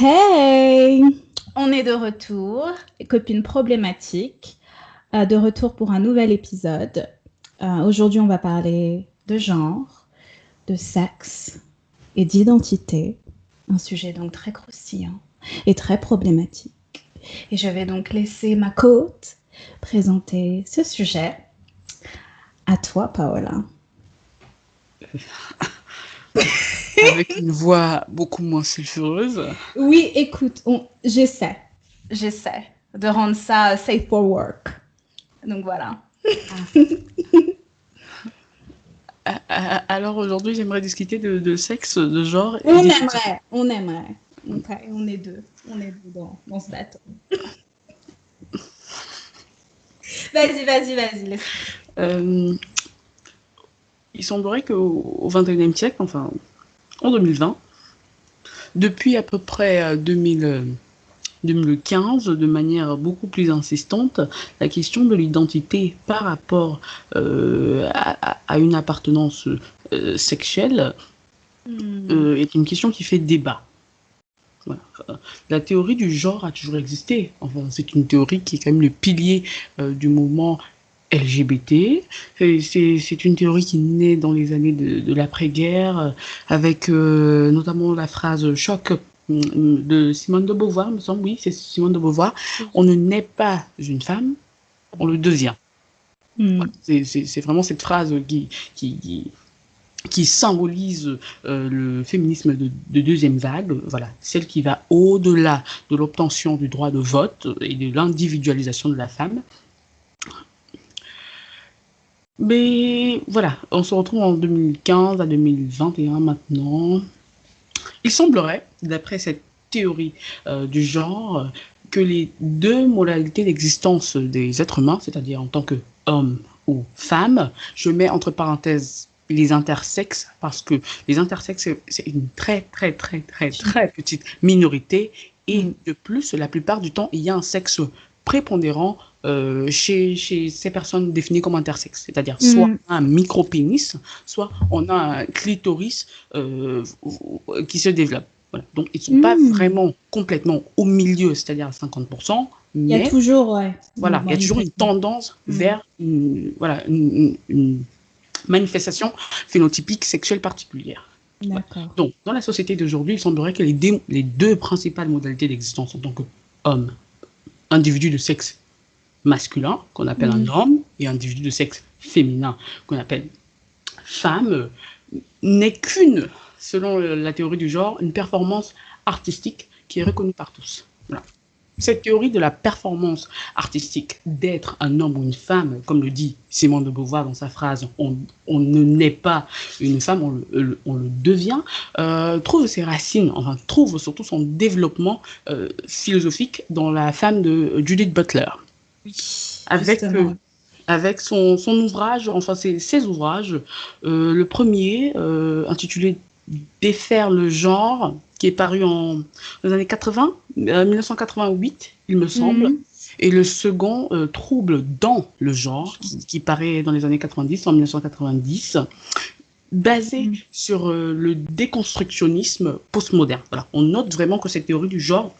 Hey, on est de retour, copines problématiques, de retour pour un nouvel épisode. Aujourd'hui, on va parler de genre, de sexe et d'identité. Un sujet donc très croustillant et très problématique. Et je vais donc laisser ma co-hôte présenter ce sujet. À toi, Paola. Avec une voix beaucoup moins sulfureuse. Oui, écoute, j'essaie de rendre ça safe for work. Donc voilà. Alors aujourd'hui, j'aimerais discuter de sexe, de genre et On d'identité. aimerait, on aimerait. Ok, on est deux dans ce bateau. Vas-y, laisse. Euh, il semblerait qu'au XXIe siècle, enfin en 2020, depuis à peu près 2015, de manière beaucoup plus insistante, la question de l'identité par rapport à une appartenance sexuelle est une question qui fait débat. Voilà. La théorie du genre a toujours existé. Enfin, c'est une théorie qui est quand même le pilier du mouvement LGBT. C'est une théorie qui naît dans les années de l'après-guerre, avec notamment la phrase choc de Simone de Beauvoir, me semble. Oui, c'est Simone de Beauvoir. On ne naît pas une femme, on le devient. Voilà. C'est vraiment cette phrase qui symbolise le féminisme de deuxième vague, voilà, celle qui va au-delà de l'obtention du droit de vote et de l'individualisation de la femme. Mais voilà, on se retrouve en 2015 à 2021 maintenant. Il semblerait, d'après cette théorie du genre, que les deux modalités d'existence des êtres humains, c'est-à-dire en tant qu'homme ou femme, je mets entre parenthèses les intersexes, parce que les intersexes, c'est une très petite minorité, et de plus, la plupart du temps, il y a un sexe prépondérant chez ces personnes définies comme intersexes, c'est-à-dire soit un micro-pénis, soit on a un clitoris qui se développe. Voilà. Donc, ils ne sont pas vraiment complètement au milieu, c'est-à-dire à 50%, Il y a mais toujours, ouais. voilà, il y a toujours une tendance vers une manifestation phénotypique sexuelle particulière. D'accord. Donc, dans la société d'aujourd'hui, il semblerait que les deux principales modalités d'existence en tant qu'homme, individu de sexe masculin, qu'on appelle un homme, et individu de sexe féminin, qu'on appelle femme, n'est qu'une, selon la théorie du genre, une performance artistique qui est reconnue par tous. Voilà. Cette théorie de la performance artistique, d'être un homme ou une femme, comme le dit Simone de Beauvoir dans sa phrase « on ne naît pas une femme, on le devient », trouve ses racines, enfin trouve surtout son développement philosophique dans la femme de Judith Butler. Oui, avec son ouvrage, enfin ses ouvrages, le premier intitulé Défaire le genre, qui est paru dans les années 80, 1988, il me semble, et le second, Trouble dans le genre, qui paraît dans les années 90, en 1990, basé sur le déconstructionnisme postmoderne. Voilà. On note vraiment que cette théorie du genre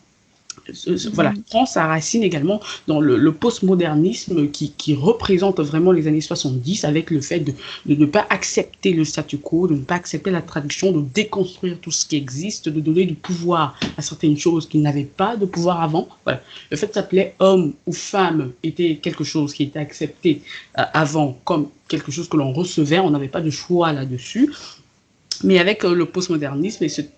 voilà, prend sa racine également dans le postmodernisme qui représente vraiment les années 70 avec le fait de ne pas accepter le statu quo, de ne pas accepter la tradition, de déconstruire tout ce qui existe, de donner du pouvoir à certaines choses qui n'avaient pas de pouvoir avant. Voilà. Le fait de s'appeler homme ou femme était quelque chose qui était accepté avant comme quelque chose que l'on recevait, on n'avait pas de choix là-dessus. Mais avec le postmodernisme et cette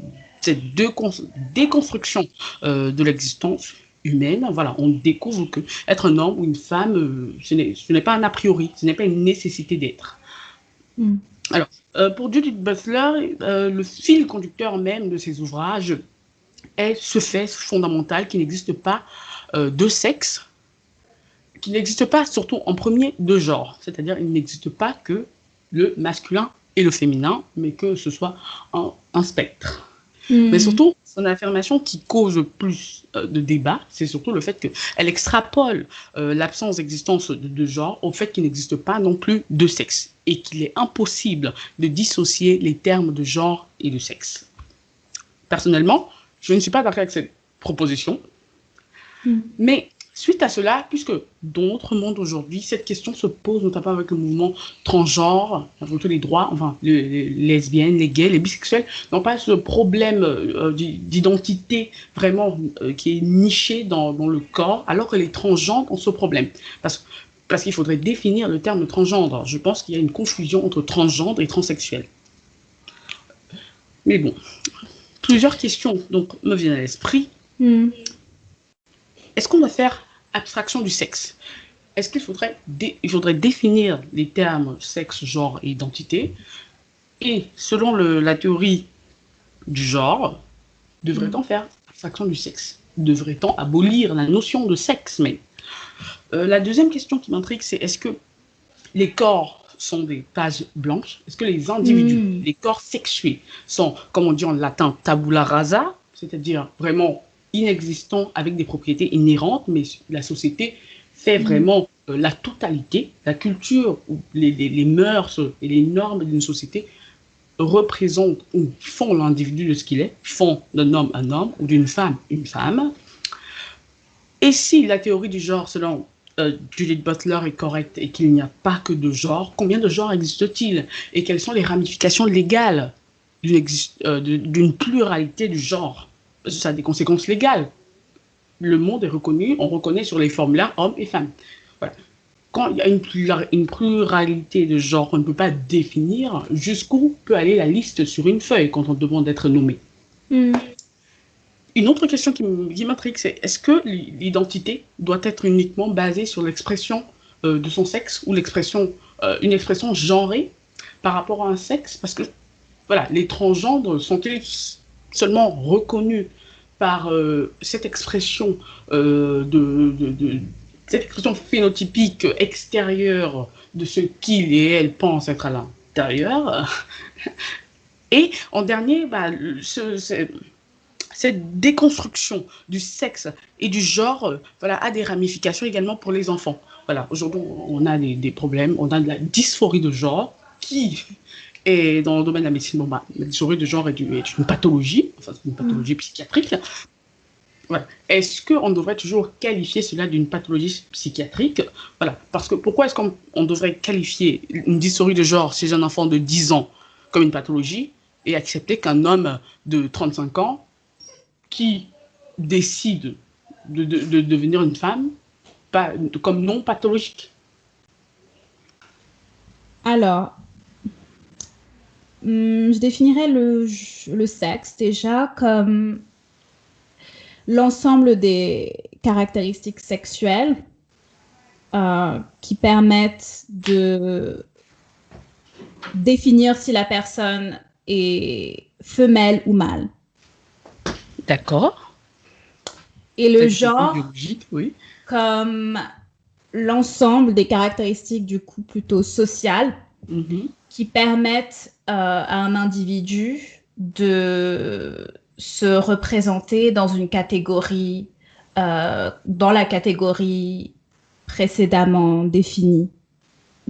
déconstruction de l'existence humaine, voilà, on découvre que être un homme ou une femme, ce n'est pas un a priori, ce n'est pas une nécessité d'être. Alors, pour Judith Butler, le fil conducteur même de ses ouvrages est ce fait fondamental qu'il n'existe pas de sexe, qu'il n'existe pas surtout en premier de genre, c'est-à-dire il n'existe pas que le masculin et le féminin, mais que ce soit un spectre. Mais surtout, son affirmation qui cause plus de débats, c'est surtout le fait qu'elle extrapole l'absence d'existence de genre au fait qu'il n'existe pas non plus de sexe et qu'il est impossible de dissocier les termes de genre et de sexe. Personnellement, Je ne suis pas d'accord avec cette proposition. Mais suite à cela, puisque dans notre monde aujourd'hui, cette question se pose notamment avec le mouvement transgenre, avec tous les droits, enfin, les lesbiennes, les gays, les bisexuels, n'ont pas ce problème d'identité vraiment qui est niché dans le corps, alors que les transgenres ont ce problème. Parce qu'il faudrait définir le terme transgendre. Je pense qu'il y a une confusion entre transgendre et transsexuel. Mais bon, plusieurs questions donc, me viennent à l'esprit. Est-ce qu'on doit faire abstraction du sexe? Est-ce qu'il faudrait, définir les termes sexe, genre et identité? Et selon la théorie du genre, devrait-on faire abstraction du sexe? Devrait-on abolir la notion de sexe même? La deuxième question qui m'intrigue, c'est est-ce que les corps sont des pages blanches? Est-ce que les individus, les corps sexués, sont, comme on dit en latin, tabula rasa, c'est-à-dire vraiment inexistants avec des propriétés inhérentes, mais la société fait vraiment la totalité, la culture, les mœurs et les normes d'une société représentent ou font l'individu de ce qu'il est, font d'un homme un homme ou d'une femme une femme. Et si la théorie du genre, selon Judith Butler, est correcte et qu'il n'y a pas que de genre, combien de genres existe-t-il? Et quelles sont les ramifications légales d'une pluralité du genre? Ça a des conséquences légales. Le monde est reconnu, on reconnaît sur les formulaires hommes et femmes. Voilà. Quand il y a une pluralité de genres qu'on ne peut pas définir, jusqu'où peut aller la liste sur une feuille quand on demande d'être nommé? Une autre question qui m'intrigue, c'est est-ce que l'identité doit être uniquement basée sur l'expression de son sexe ou une expression genrée par rapport à un sexe? Parce que voilà, les transgendres sont-ils seulement reconnus par cette expression cette expression phénotypique extérieure de ce qu'ils et elles pensent être à l'intérieur? Et en dernier, cette déconstruction du sexe et du genre a des ramifications également pour les enfants. Voilà, aujourd'hui, on a des problèmes, on a de la dysphorie de genre qui est dans le domaine de la médecine. La dysphorie de genre est une pathologie, enfin, c'est une pathologie psychiatrique. Voilà. Est-ce qu'on devrait toujours qualifier cela d'une pathologie psychiatrique? Voilà. Parce que pourquoi est-ce qu'on devrait qualifier une dysphorie de genre chez un enfant de 10 ans comme une pathologie et accepter qu'un homme de 35 ans qui décide de devenir une femme comme non pathologique? Alors, je définirais le sexe déjà comme l'ensemble des caractéristiques sexuelles qui permettent de définir si la personne est femelle ou mâle. D'accord. Et le genre, oui, comme l'ensemble des caractéristiques du coup plutôt sociales qui permettent à un individu de se représenter dans une catégorie, dans la catégorie précédemment définie,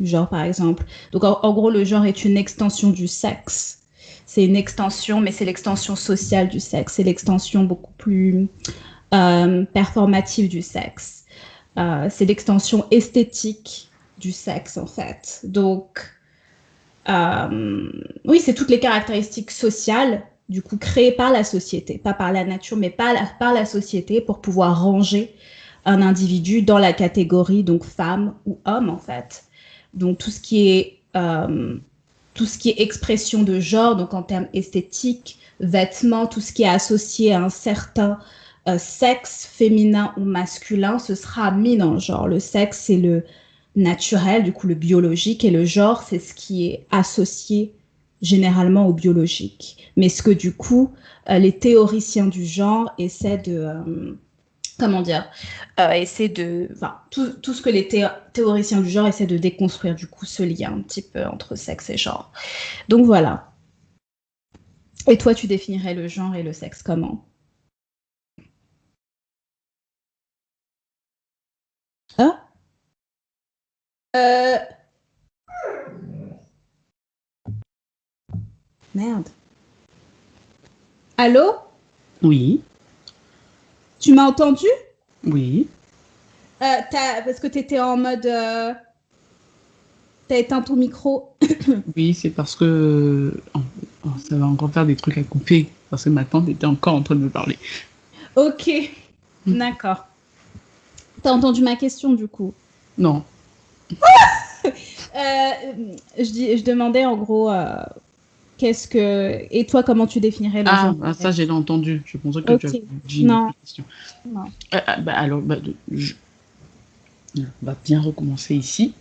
genre par exemple. Donc en gros, le genre est une extension du sexe. C'est une extension, mais c'est l'extension sociale du sexe. C'est l'extension beaucoup plus performative du sexe. C'est l'extension esthétique du sexe, en fait. Donc, oui, c'est toutes les caractéristiques sociales, du coup, créées par la société, pas par la nature, mais par la société pour pouvoir ranger un individu dans la catégorie, donc femme ou homme, en fait. Donc, tout ce qui est expression de genre, donc en termes esthétiques, vêtements, tout ce qui est associé à un certain sexe féminin ou masculin, ce sera mis dans le genre. Le sexe, c'est le naturel, du coup le biologique, et le genre, c'est ce qui est associé généralement au biologique. Mais ce que du coup, les théoriciens du genre essaient de... tout ce que les théoriciens du genre essaient de déconstruire, du coup, ce lien un petit peu entre sexe et genre. Donc voilà. Et toi, tu définirais le genre et le sexe comment? Ah Merde. Allô? Oui. Tu m'as entendu? Oui. Parce que tu étais en mode... T'as éteint ton micro. Oui, c'est parce que ça va encore faire des trucs à couper. Parce que ma tante était encore en train de me parler. Ok, d'accord. T'as entendu ma question du coup? Non. Je demandais en gros, qu'est-ce que... Et toi, comment tu définirais le genre? Ça, j'ai entendu. Je pensais que tu Ok, avais dit une autre non, question. non. Alors, on va bien recommencer ici.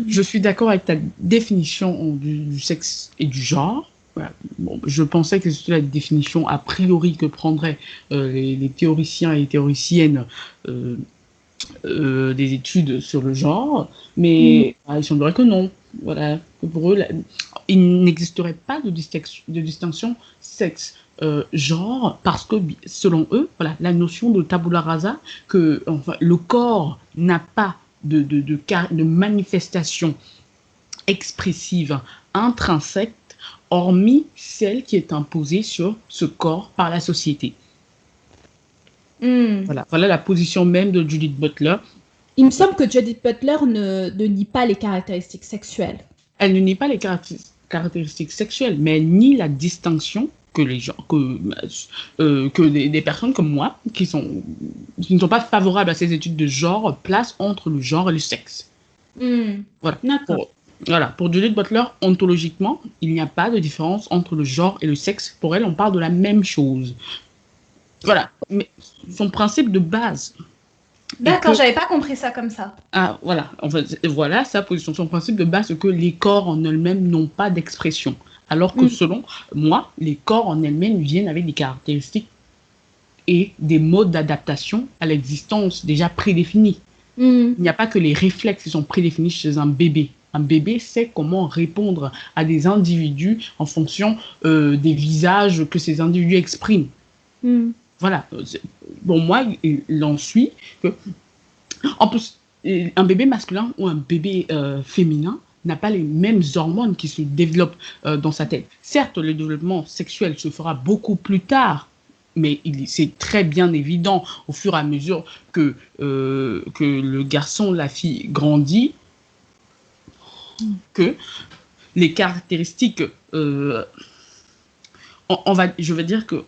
Je suis d'accord avec ta définition du sexe et du genre. Voilà. Bon, je pensais que c'était la définition a priori que prendraient les théoriciens et les théoriciennes des études sur le genre, mais il semblerait que non. Voilà. Pour eux, il n'existerait pas de distinction sexe-genre parce que, selon eux, voilà, la notion de tabula rasa, que enfin, le corps n'a pas de manifestation expressive intrinsèque, hormis celle qui est imposée sur ce corps par la société. Hmm. Voilà la position même de Judith Butler. Il me semble que Judith Butler ne nie pas les caractéristiques sexuelles. Elle ne nie pas les caractéristiques sexuelles, mais elle nie la distinction que les gens, que des personnes comme moi, qui ne sont pas favorables à ces études de genre, placent entre le genre et le sexe. Voilà. D'accord. Pour Judith Butler, ontologiquement, il n'y a pas de différence entre le genre et le sexe. Pour elle, on parle de la même chose. Voilà. Mais son principe de base. D'accord, j'avais pas compris ça comme ça. Voilà. En fait, voilà sa position. Son principe de base, c'est que les corps en eux-mêmes n'ont pas d'expression. Alors que selon moi, les corps en elles-mêmes viennent avec des caractéristiques et des modes d'adaptation à l'existence déjà prédéfinis. Il n'y a pas que les réflexes qui sont prédéfinis chez un bébé. Un bébé sait comment répondre à des individus en fonction des visages que ces individus expriment. Voilà. Pour moi, il en suit que, en plus, un bébé masculin ou un bébé féminin n'a pas les mêmes hormones qui se développent dans sa tête. Certes, le développement sexuel se fera beaucoup plus tard, mais c'est très bien évident au fur et à mesure que le garçon, la fille grandit, que les caractéristiques, je veux dire que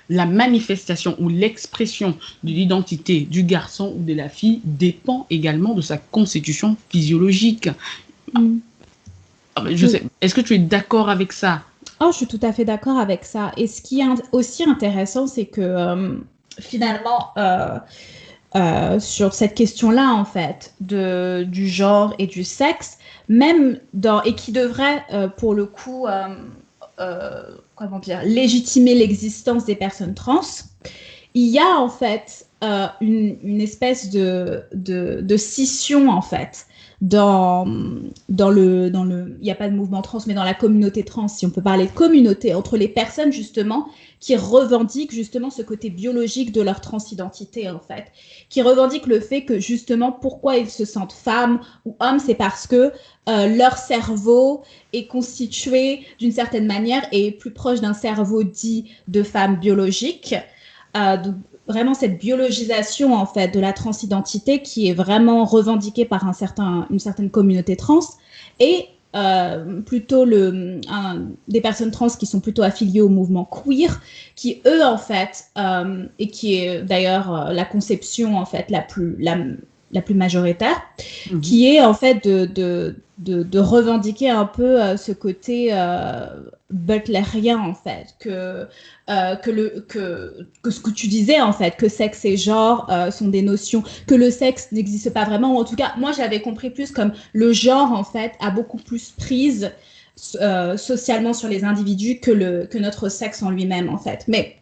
la manifestation ou l'expression de l'identité du garçon ou de la fille dépend également de sa constitution physiologique. Je sais, est-ce que tu es d'accord avec ça? Oh, je suis tout à fait d'accord avec ça. Et ce qui est aussi intéressant, c'est que finalement, sur cette question-là, en fait, du genre et du sexe, même et qui devrait, pour le coup, comment dire, légitimer l'existence des personnes trans, il y a en fait une espèce de scission, en fait, il n'y a pas de mouvement trans, mais dans la communauté trans, si on peut parler de communauté, entre les personnes justement qui revendiquent justement ce côté biologique de leur transidentité en fait, qui revendiquent le fait que justement pourquoi ils se sentent femmes ou hommes, c'est parce que leur cerveau est constitué d'une certaine manière et est plus proche d'un cerveau dit de femme biologique. Donc, vraiment cette biologisation en fait de la transidentité qui est vraiment revendiquée par une certaine communauté trans et plutôt des personnes trans qui sont plutôt affiliées au mouvement queer, qui eux en fait et qui est d'ailleurs la conception en fait la plus majoritaire, qui est en fait de revendiquer un peu ce côté butlerien en fait, que ce que tu disais en fait, que sexe et genre sont des notions, que le sexe n'existe pas vraiment, ou en tout cas moi j'avais compris plus comme le genre en fait a beaucoup plus prise socialement sur les individus que notre sexe en lui-même en fait. Mais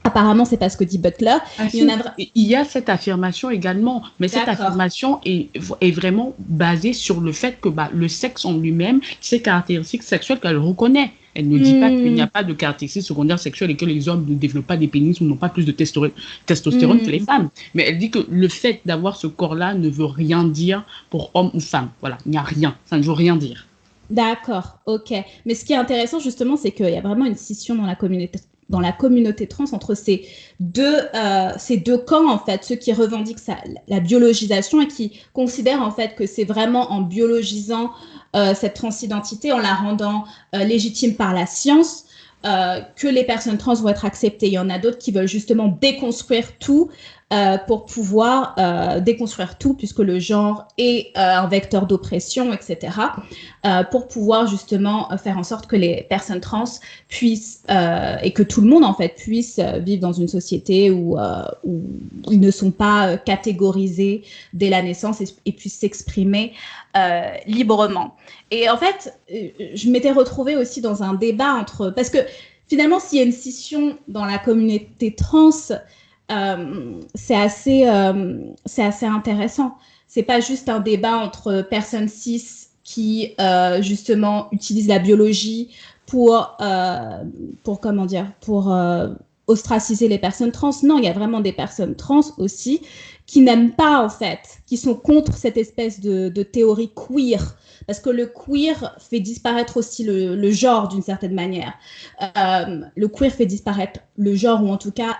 apparemment, c'est pas ce que dit Butler. Il y a cette affirmation également, mais cette affirmation est vraiment basée sur le fait que le sexe en lui-même, ses caractéristiques sexuelles qu'elle reconnaît. Elle ne dit pas qu'il n'y a pas de caractéristiques secondaires sexuelles et que les hommes ne développent pas des pénis ou n'ont pas plus de testostérone que les femmes. Mais elle dit que le fait d'avoir ce corps-là ne veut rien dire pour homme ou femme. Voilà, il n'y a rien. Ça ne veut rien dire. D'accord, ok. Mais ce qui est intéressant justement, c'est qu'il y a vraiment une scission dans la dans la communauté trans entre ces deux camps, en fait, ceux qui revendiquent la biologisation et qui considèrent en fait que c'est vraiment en biologisant cette transidentité, en la rendant légitime par la science, que les personnes trans vont être acceptées. Il y en a d'autres qui veulent justement déconstruire tout pour pouvoir déconstruire tout, puisque le genre est un vecteur d'oppression, etc., pour pouvoir justement faire en sorte que les personnes trans puissent, et que tout le monde en fait puisse vivre dans une société où ils ne sont pas catégorisés dès la naissance et puissent s'exprimer librement. Et en fait, je m'étais retrouvée aussi dans un débat entre... Parce que finalement, s'il y a une scission dans la communauté trans, c'est assez intéressant. C'est pas juste un débat entre personnes cis qui justement utilisent la biologie pour ostraciser les personnes trans. Non, il y a vraiment des personnes trans aussi qui n'aiment pas, en fait, qui sont contre cette espèce de théorie queer, parce que le queer fait disparaître aussi le genre d'une certaine manière. Le queer fait disparaître le genre, ou en tout cas,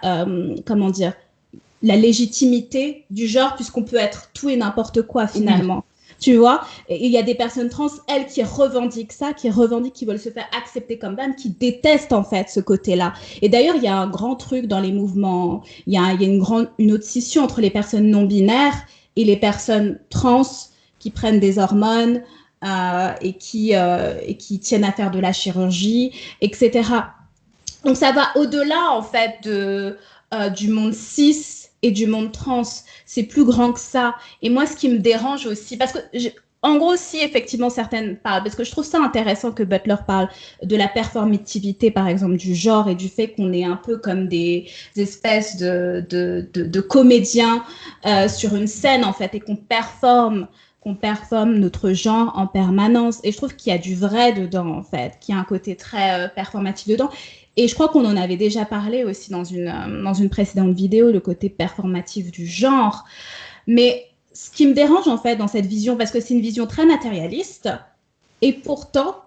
la légitimité du genre, puisqu'on peut être tout et n'importe quoi finalement. Oui. Tu vois, et il y a des personnes trans, elles, qui revendiquent ça, qui veulent se faire accepter comme femmes, qui détestent en fait ce côté-là. Et d'ailleurs, il y a un grand truc dans les mouvements, il y a une autre scission entre les personnes non-binaires et les personnes trans qui prennent des hormones et qui tiennent à faire de la chirurgie, etc. Donc ça va au-delà en fait du monde cis et du monde trans, c'est plus grand que ça. Et moi, ce qui me dérange aussi, parce que, en gros, si effectivement certaines parlent, parce que je trouve ça intéressant que Butler parle de la performativité, par exemple, du genre et du fait qu'on est un peu comme des espèces de comédiens sur une scène, en fait, et qu'on performe notre genre en permanence. Et je trouve qu'il y a du vrai dedans, en fait, qu'il y a un côté très performatif dedans. Et je crois qu'on en avait déjà parlé aussi dans une précédente vidéo, le côté performatif du genre. Mais ce qui me dérange en fait dans cette vision, parce que c'est une vision très matérialiste, et pourtant,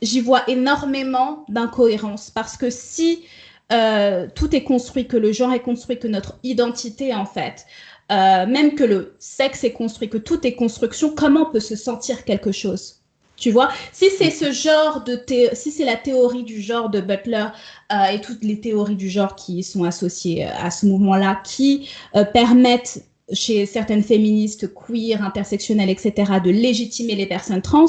j'y vois énormément d'incohérences. Parce que si tout est construit, que le genre est construit, que notre identité en fait, même que le sexe est construit, que tout est construction, comment on peut se sentir quelque chose ? Tu vois, si c'est ce genre si c'est la théorie du genre de Butler et toutes les théories du genre qui sont associées à ce mouvement-là, qui permettent chez certaines féministes queer, intersectionnelles, etc., de légitimer les personnes trans,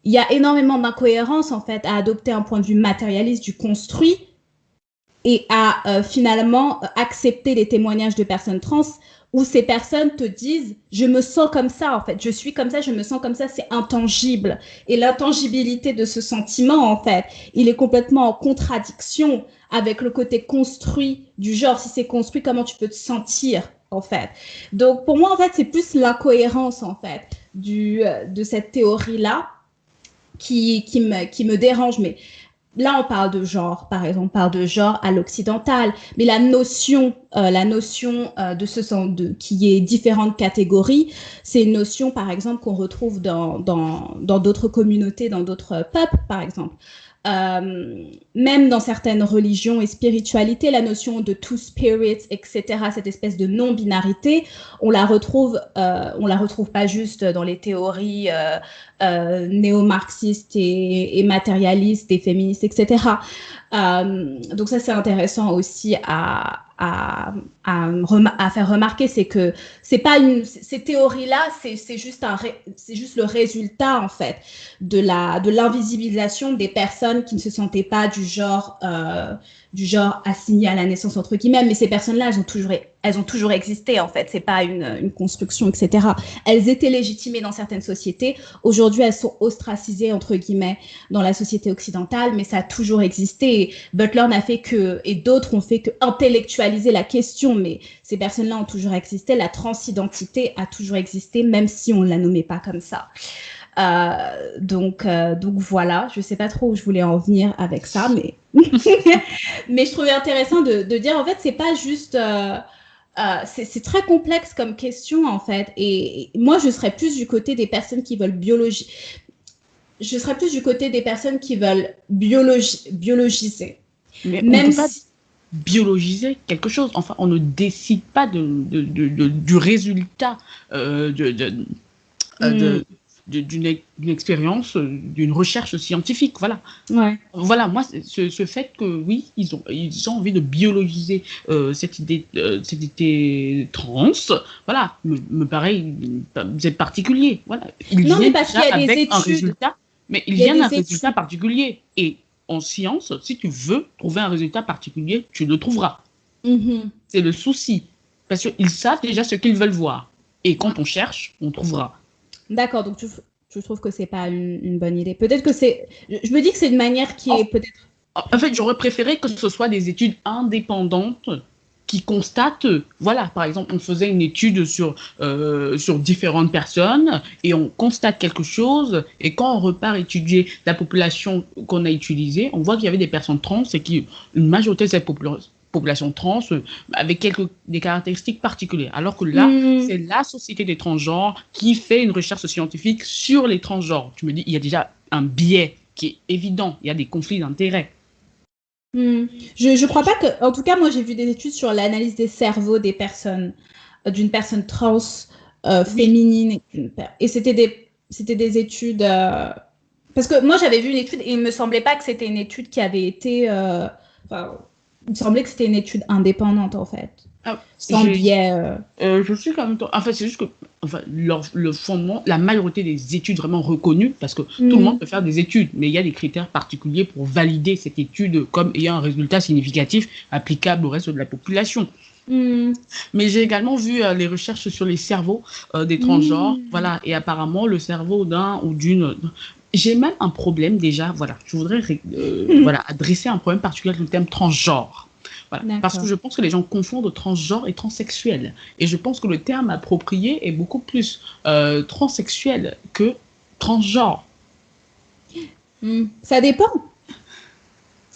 il y a énormément d'incohérences en fait à adopter un point de vue matérialiste du construit et à finalement accepter les témoignages de personnes trans où ces personnes te disent « je me sens comme ça, en fait, je suis comme ça, je me sens comme ça », c'est intangible. Et l'intangibilité de ce sentiment, en fait, il est complètement en contradiction avec le côté construit du genre. Si c'est construit, comment tu peux te sentir, en fait. Donc, pour moi, en fait, c'est plus l'incohérence, en fait, de cette théorie-là qui me dérange. Mais là, on parle de genre, par exemple, on parle de genre à l'occidental, mais la notion qui est différentes catégories, c'est une notion, par exemple, qu'on retrouve dans d'autres communautés, dans d'autres peuples, par exemple. Même dans certaines religions et spiritualités, la notion de two spirits, etc., cette espèce de non-binarité, on la retrouve pas juste dans les théories néo-marxistes et matérialistes et féministes, etc. Donc ça, c'est intéressant aussi à faire remarquer, c'est que c'est pas ces théories-là, c'est juste le résultat en fait de l'invisibilisation des personnes qui ne se sentaient pas du genre assigné à la naissance entre guillemets, mais ces personnes-là, elles ont toujours existé en fait. C'est pas une construction, etc. Elles étaient légitimées dans certaines sociétés. Aujourd'hui, elles sont ostracisées entre guillemets dans la société occidentale, mais ça a toujours existé. Et Butler n'a fait que, et d'autres ont fait que intellectualiser la question, mais ces personnes-là ont toujours existé. La transidentité a toujours existé, même si on ne la nommait pas comme ça. Donc voilà, je sais pas trop où je voulais en venir avec ça, mais mais je trouvais intéressant de dire en fait c'est pas juste c'est très complexe comme question en fait, et moi je serais plus du côté des personnes qui veulent biologiser. Mais on ne Même peut pas si... biologiser quelque chose. Enfin, on ne décide pas du résultat euh, de, de, Hmm, d'une expérience, d'une recherche scientifique. Voilà. ouais. Voilà, moi, ce fait que oui, ils ont envie de biologiser cette idée trans, voilà, me paraît c'est particulier. Voilà, ils Non, mais viennent parce déjà qu'il y a des avec un études. résultat, mais ils Il y a viennent d'un des résultat études. particulier. Et en science, si tu veux trouver un résultat particulier, tu le trouveras. Mhm. C'est le souci, parce qu'ils savent déjà ce qu'ils veulent voir. Et Ouais. quand on cherche, on trouvera. D'accord, donc tu trouves que c'est pas une bonne idée. Peut-être que c'est. Je me dis que c'est une manière qui est peut-être. En fait, j'aurais préféré que ce soit des études indépendantes qui constatent, voilà, par exemple, on faisait une étude sur différentes personnes et on constate quelque chose, et quand on repart étudier la population qu'on a utilisée, on voit qu'il y avait des personnes trans et une majorité de cette population trans avec des caractéristiques particulières. Alors que là, Hmm, c'est la Société des transgenres qui fait une recherche scientifique sur les transgenres. Tu me dis, il y a déjà un biais qui est évident, il y a des conflits d'intérêts. hmm. Je crois pas que. En tout cas, moi, j'ai vu des études sur l'analyse des cerveaux des personnes, d'une personne trans Oui, féminine. Et c'était des études. Parce que moi, j'avais vu une étude et il me semblait pas que c'était une étude qui avait été. Enfin, il me semblait que c'était une étude indépendante, en fait. ah, Sans biais. je suis quand même. En fait, c'est juste que enfin, le fondement, la majorité des études vraiment reconnues, parce que tout le monde Hmm, peut faire des études, mais il y a des critères particuliers pour valider cette étude comme ayant un résultat significatif applicable au reste de la population. hmm, Mais j'ai également vu les recherches sur les cerveaux des transgenres, hmm. voilà, et apparemment le cerveau d'un ou d'une. J'ai même un problème déjà, voilà, je voudrais voilà, adresser un problème particulier avec le terme transgenre. Voilà, parce que D'accord. je pense que les gens confondent transgenre et transsexuel. Et je pense que le terme approprié est beaucoup plus transsexuel que transgenre. Hmm. Ça dépend.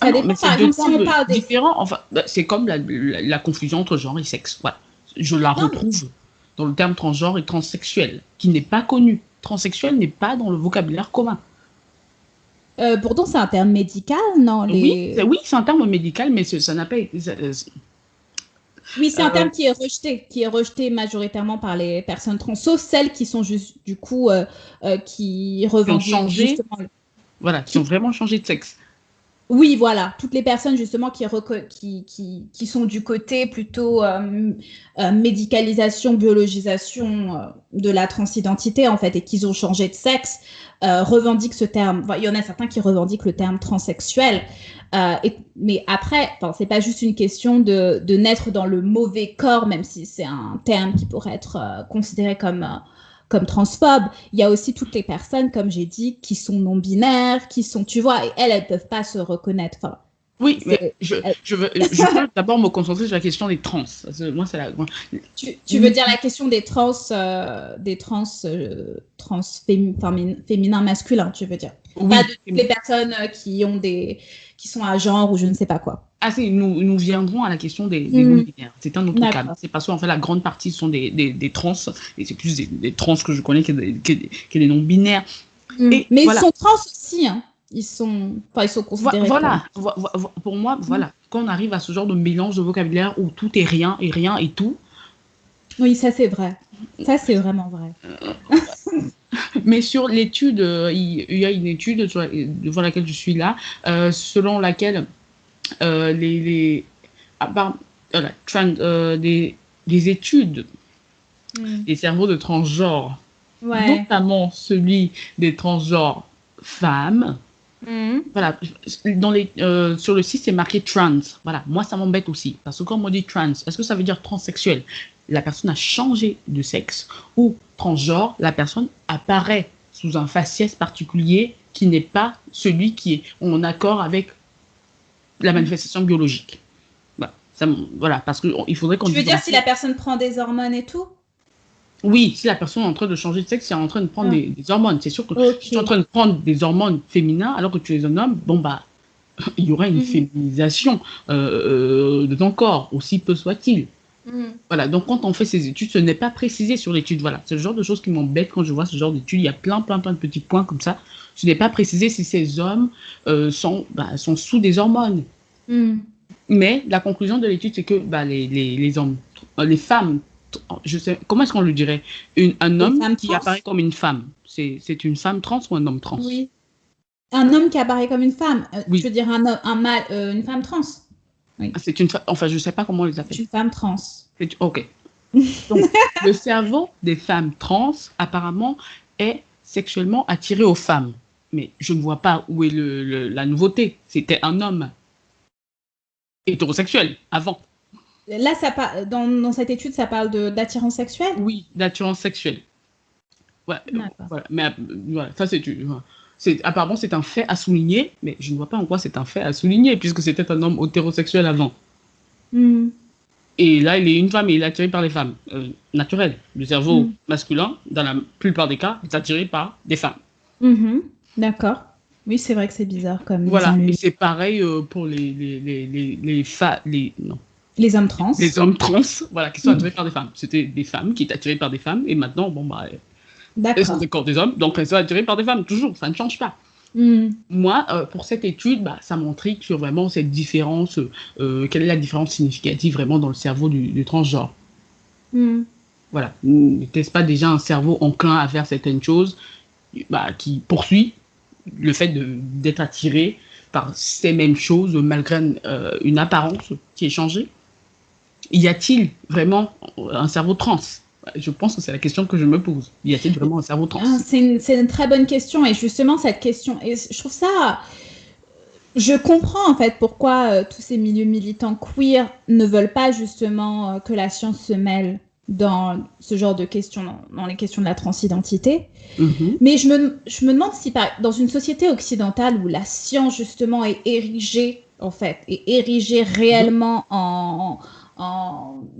Ah Ça non, mais dépend. c'est Par deux exemple, si on termes parle des. différents. Enfin, bah, c'est comme la confusion entre genre et sexe. Voilà. Je la Non, mais retrouve dans le terme transgenre et transsexuel, qui n'est pas connu. Transsexuel n'est pas dans le vocabulaire commun. pourtant, c'est un terme médical, non? Oui, c'est un terme médical, mais ça n'a pas été. Oui, c'est un Euh, terme qui est rejeté majoritairement par les personnes trans, sauf celles qui sont juste, du coup, qui qui ont revendiquent changé, justement. voilà, qui ont vraiment changé de sexe. Oui, voilà, toutes les personnes justement qui sont du côté plutôt médicalisation, biologisation de la transidentité en fait et qui ont changé de sexe revendiquent ce terme. Enfin, il y en a certains qui revendiquent le terme transsexuel. Mais après, enfin, c'est pas juste une question de naître dans le mauvais corps, même si c'est un terme qui pourrait être considéré comme transphobe. Il y a aussi toutes les personnes, comme j'ai dit, qui sont non-binaires, qui sont, tu vois, et elles peuvent pas se reconnaître. Enfin, Oui, mais c'est, je peux d'abord me concentrer sur la question des trans. Parce que moi, c'est tu veux dire la question trans féminins masculins, tu veux dire. Pas de oui. toutes les personnes qui sont à genre ou je ne sais pas quoi. Ah si, nous viendrons à la question des Hmm, non-binaires. C'est un autre cas. d'accord. C'est parce qu'en fait, la grande partie sont des trans, et c'est plus des trans que je connais que des non-binaires. Hmm. Et Mais ils voilà, sont trans aussi, hein. Ils sont considérés comme. pour moi, Hmm. voilà, quand on arrive à ce genre de mélange de vocabulaire où tout est rien et rien est tout, Oui, ça c'est vrai. Ça c'est vraiment vrai. mais sur l'étude, il y a une étude devant laquelle je suis là, selon laquelle les à part, voilà, des études Hmm. des cerveaux de transgenres, Ouais. notamment celui des transgenres femmes. Hmm. Voilà, sur le site, c'est marqué trans. Voilà, moi, ça m'embête aussi. Parce que quand on dit trans, est-ce que ça veut dire transsexuel? La personne a changé de sexe. Ou transgenre, la personne apparaît sous un faciès particulier qui n'est pas celui qui est en accord avec la manifestation biologique. Voilà, voilà parce qu'il faudrait qu'on Tu veux dire si la différencie. personne prend des hormones et tout? Oui, si la personne est en train de changer de sexe, c'est en train de prendre Ah, des hormones. C'est sûr que si tu es en ok. train de prendre des hormones féminins alors que tu es un homme, bon bah, il y aura une Mhm. féminisation de ton corps, aussi peu soit-il. Mhm. Voilà, donc quand on fait ces études, ce n'est pas précisé sur l'étude. Voilà, c'est le genre de choses qui m'embête quand je vois ce genre d'études. Il y a plein de petits points comme ça. Ce n'est pas précisé si ces hommes sont sous des hormones. Mm. Mais la conclusion de l'étude, c'est que bah, les hommes, les femmes, je sais, comment est-ce qu'on le dirait? Un Les homme femmes qui trans? apparaît comme une femme, c'est une femme trans ou un homme trans? Oui. Un homme qui apparaît comme une femme. Tu Oui, veux dire un mâle, une femme trans? Oui. c'est une femme, enfin, je sais pas comment on les C'est appelle. une femme trans. Ok. Donc, le cerveau des femmes trans, apparemment, est sexuellement attiré aux femmes. Mais je ne vois pas où est la nouveauté. C'était un homme hétérosexuel avant. Là, dans cette étude, ça parle d'attirance sexuelle? Oui, d'attirance sexuelle. Ouais, D'accord. voilà. Mais voilà, ça apparemment c'est un fait à souligner, mais je ne vois pas en quoi c'est un fait à souligner puisque c'était un homme hétérosexuel avant. Mm. Et là, il est une femme et il est attiré par les femmes. Naturel. Le cerveau Mm. masculin, dans la plupart des cas, est attiré par des femmes. Mhm. D'accord. Oui, c'est vrai que c'est bizarre comme mise en Voilà. Et lumière. c'est pareil pour non, Les hommes trans. les hommes trans, voilà, qui sont Mm. attirés par des femmes. C'était des femmes qui étaient attirées par des femmes et maintenant, bon, bah, elles sont D'accord. des corps des hommes, donc elles sont attirées par des femmes, toujours, ça ne change pas. Mm. Moi, pour cette étude, bah, ça m'intrigue sur vraiment cette différence, quelle est la différence significative vraiment dans le cerveau du transgenre. Mm. Voilà. N'était-ce pas déjà un cerveau enclin à faire certaines choses bah, qui poursuit le fait d'être attiré par ces mêmes choses malgré une apparence qui est changée? Y a-t-il vraiment un cerveau trans? Je pense que c'est la question que je me pose. Y a-t-il vraiment un cerveau trans? Ah, c'est une très bonne question. Et justement, cette question, et je trouve ça. Je comprends en fait pourquoi tous ces milieux militants queer ne veulent pas justement que la science se mêle dans ce genre de questions, dans les questions de la transidentité. Mhm. Mais je me demande si dans une société occidentale où la science justement est érigée, en fait, est érigée réellement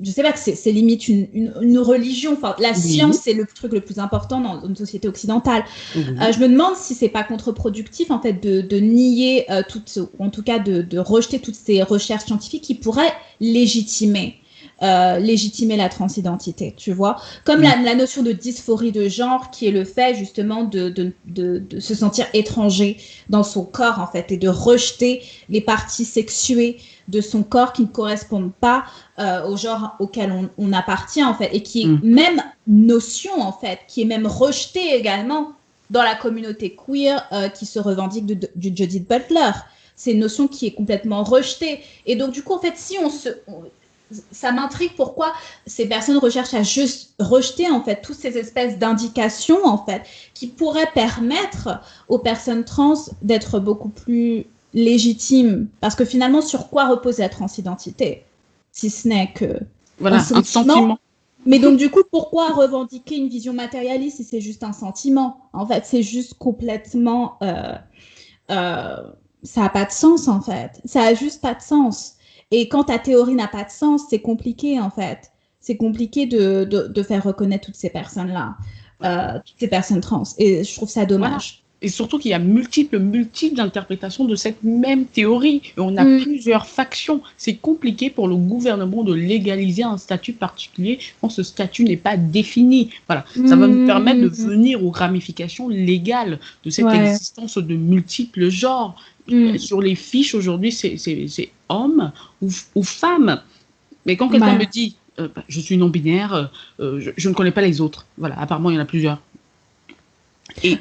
je sais pas que c'est limite une religion. Enfin, la Oui, science, c'est le truc le plus important dans une société occidentale. oui. Je me demande si c'est pas contre-productif en fait de nier ou en tout cas de rejeter toutes ces recherches scientifiques qui pourraient légitimer la transidentité, tu vois. Comme Mm. la notion de dysphorie de genre, qui est le fait justement de se sentir étranger dans son corps, en fait, et de rejeter les parties sexuées de son corps qui ne correspondent pas au genre auquel on appartient, en fait, et qui est même notion, en fait, qui est même rejetée également dans la communauté queer qui se revendique du Judith Butler. C'est une notion qui est complètement rejetée. Et donc, du coup, en fait, si ça m'intrigue pourquoi ces personnes recherchent à juste rejeter en fait toutes ces espèces d'indications en fait qui pourraient permettre aux personnes trans d'être beaucoup plus légitimes, parce que finalement sur quoi repose la transidentité si ce n'est que Voilà, un sentiment. Mais donc du coup pourquoi revendiquer une vision matérialiste si c'est juste un sentiment? En fait c'est juste complètement ça n'a pas de sens en fait, ça a juste pas de sens. Et quand ta théorie n'a pas de sens, c'est compliqué en fait. C'est compliqué de faire reconnaître toutes ces personnes-là, toutes ces personnes trans. Et je trouve ça Voilà. dommage. Et surtout qu'il y a multiples interprétations de cette même théorie. Et on a plusieurs factions. C'est compliqué pour le gouvernement de légaliser un statut particulier quand ce statut n'est pas défini. Voilà. Ça va nous permettre de venir aux ramifications légales de cette existence de multiples genres. Sur les fiches aujourd'hui, c'est homme ou femme. Mais quand quelqu'un me dit je suis non-binaire, je ne connais pas les autres. Voilà, apparemment il y en a plusieurs.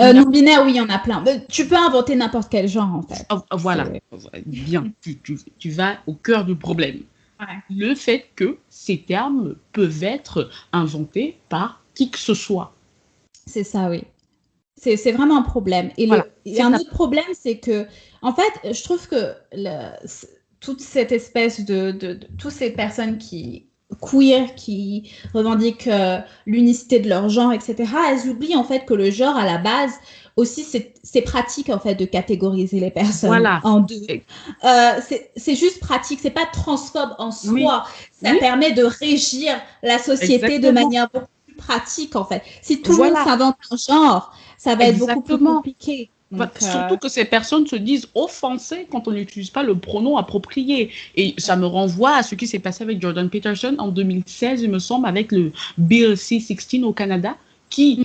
Non-binaire, oui, il y en a plein. Tu peux inventer n'importe quel genre, en fait. Voilà, bien, tu vas au cœur du problème. Ouais. Le fait que ces termes peuvent être inventés par qui que ce soit. C'est ça, oui. C'est vraiment un problème. Et voilà, un autre problème, c'est que, en fait, je trouve que toute cette espèce de toutes ces personnes queer qui revendiquent l'unicité de leur genre, etc., elles oublient en fait que le genre, à la base, aussi, c'est pratique en fait de catégoriser les personnes en deux. C'est juste pratique, c'est pas transphobe en soi. Ça permet de régir la société de manière beaucoup plus pratique en fait. Si tout le monde s'invente un genre, ça va être beaucoup plus compliqué. Donc, surtout que ces personnes se disent offensées quand on n'utilise pas le pronom approprié. Et ça me renvoie à ce qui s'est passé avec Jordan Peterson en 2016, il me semble, avec le Bill C-16 au Canada, qui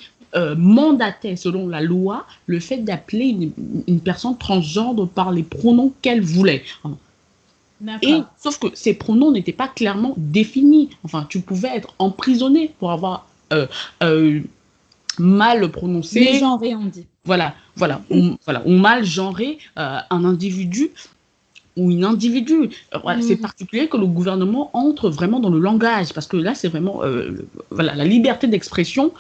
mandatait, selon la loi, le fait d'appeler une personne transgenre par les pronoms qu'elle voulait. Et D'accord. sauf que ces pronoms n'étaient pas clairement définis. Enfin, tu pouvais être emprisonné pour avoir euh, mal prononcé, Mégenré, on dit. ou mal genré un individu ou une individu. Voilà, c'est Mm. particulier que le gouvernement entre vraiment dans le langage, parce que là, c'est vraiment voilà, la liberté d'expression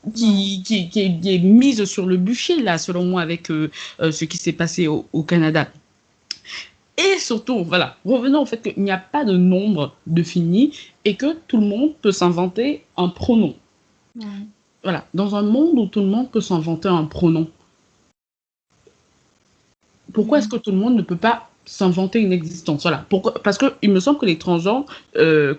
Ouais. qui est mise sur le bûcher, là, selon moi, avec ce qui s'est passé au Canada. Et surtout, voilà, revenons au fait qu'il n'y a pas de nombre défini et que tout le monde peut s'inventer un pronom. Ouais. Voilà, dans un monde où tout le monde peut s'inventer un pronom, pourquoi est-ce Mm. que tout le monde ne peut pas s'inventer une existence? Voilà, pourquoi? Parce qu'il me semble que les transgenres,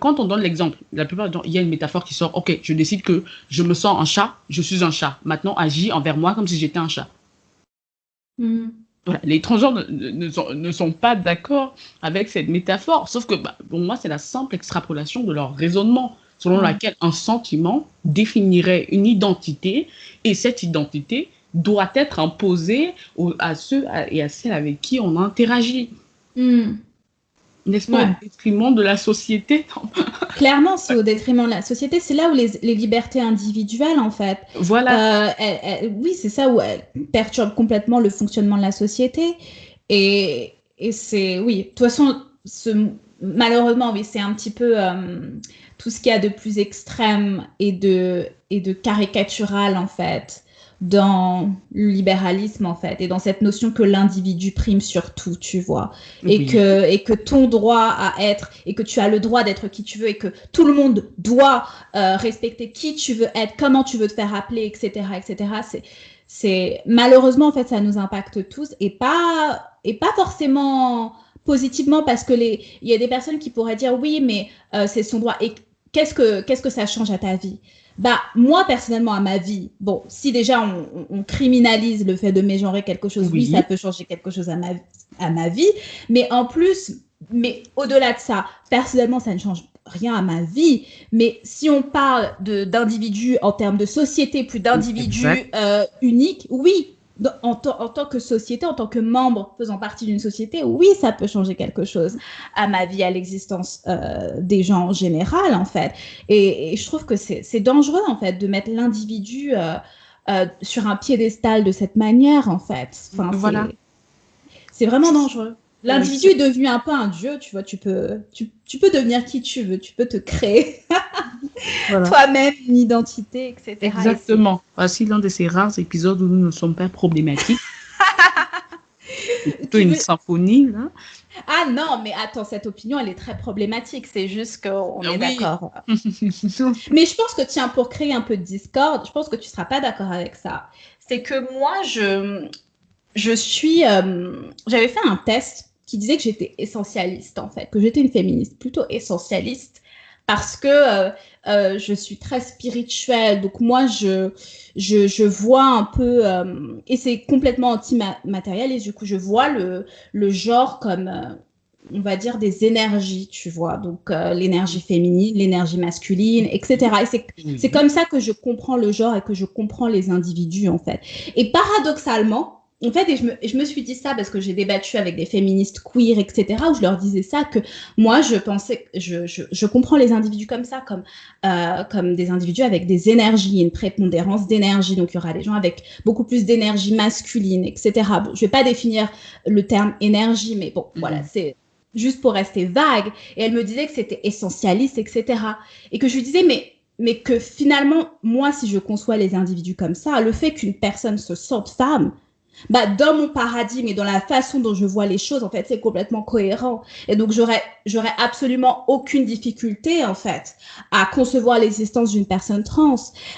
quand on donne l'exemple, la plupart du temps, il y a une métaphore qui sort, ok, je décide que je me sens un chat, je suis un chat. Maintenant, agis envers moi comme si j'étais un chat. Mm. Voilà, les transgenres ne sont pas d'accord avec cette métaphore, sauf que bah, pour moi, c'est la simple extrapolation de leur raisonnement, selon Ouais. laquelle un sentiment définirait une identité, et cette identité doit être imposée à ceux et à celles avec qui on interagit. Mm. N'est-ce pas, au Ouais. détriment de la société? Clairement, c'est au détriment de la société. C'est là où les libertés individuelles, en fait, Voilà. oui, c'est ça où elles perturbent complètement le fonctionnement de la société. Et c'est, oui, de toute façon, malheureusement, oui, c'est un petit peu tout ce qu'il y a de plus extrême et de caricatural, en fait, dans le libéralisme, en fait, et dans cette notion que l'individu prime sur tout, tu vois, Oui, et que ton droit à être, et que tu as le droit d'être qui tu veux, et que tout le monde doit respecter qui tu veux être, comment tu veux te faire appeler, etc., etc. C'est malheureusement, en fait, ça nous impacte tous, et pas forcément positivement, parce que il y a des personnes qui pourraient dire oui, mais c'est son droit. Et qu'est-ce que ça change à ta vie? Bah, moi, personnellement, à ma vie, bon, si déjà on criminalise le fait de mégenrer quelque chose, oui, ça oui, peut changer quelque chose à ma vie, mais en plus, mais au-delà de ça, personnellement, ça ne change rien à ma vie, mais si on parle d'individus en termes de société, plus exact. d'individus uniques, oui, en tant que société, en tant que membre faisant partie d'une société, oui, ça peut changer quelque chose à ma vie, à l'existence des gens en général, en fait. Et je trouve que c'est dangereux, en fait, de mettre l'individu sur un piédestal de cette manière, en fait. Enfin, Voilà. c'est vraiment dangereux. Oui, L'individu est devenu un peu un dieu, tu vois, tu peux devenir qui tu veux, tu peux te créer voilà. toi-même une identité, etc. Exactement. Voici l'un de ces rares épisodes où nous ne sommes pas problématiques. C'est plutôt Tu une veux... symphonie, là. Ah non, mais attends, cette opinion, elle est très problématique, c'est juste qu'on est Oui. d'accord. Mais je pense que, tiens, pour créer un peu de discorde, je pense que tu ne seras pas d'accord avec ça. C'est que moi, je suis... j'avais fait un test qui disait que j'étais essentialiste, en fait, que j'étais une féministe plutôt essentialiste, parce que je suis très spirituelle. Donc moi, je vois un peu... et c'est complètement anti-matérialiste. Du coup, je vois le genre comme... on va dire des énergies, tu vois, donc l'énergie féminine, l'énergie masculine, etc. Et c'est Oui. comme ça que je comprends le genre et que je comprends les individus, en fait. Et paradoxalement, en fait, et je me suis dit ça parce que j'ai débattu avec des féministes queer, etc., où je leur disais ça, que moi, je pensais, je comprends les individus comme ça, comme des individus avec des énergies, une prépondérance d'énergie. Donc, il y aura des gens avec beaucoup plus d'énergie masculine, etc. Bon, je ne vais pas définir le terme énergie, mais bon, voilà, Mhm. c'est juste pour rester vague. Et elle me disait que c'était essentialiste, etc. Et que je lui disais, mais que finalement, moi, si je conçois les individus comme ça, le fait qu'une personne se sente femme, bah, dans mon paradigme et dans la façon dont je vois les choses, en fait, c'est complètement cohérent. Et donc, j'aurais absolument aucune difficulté, en fait, à concevoir l'existence d'une personne trans.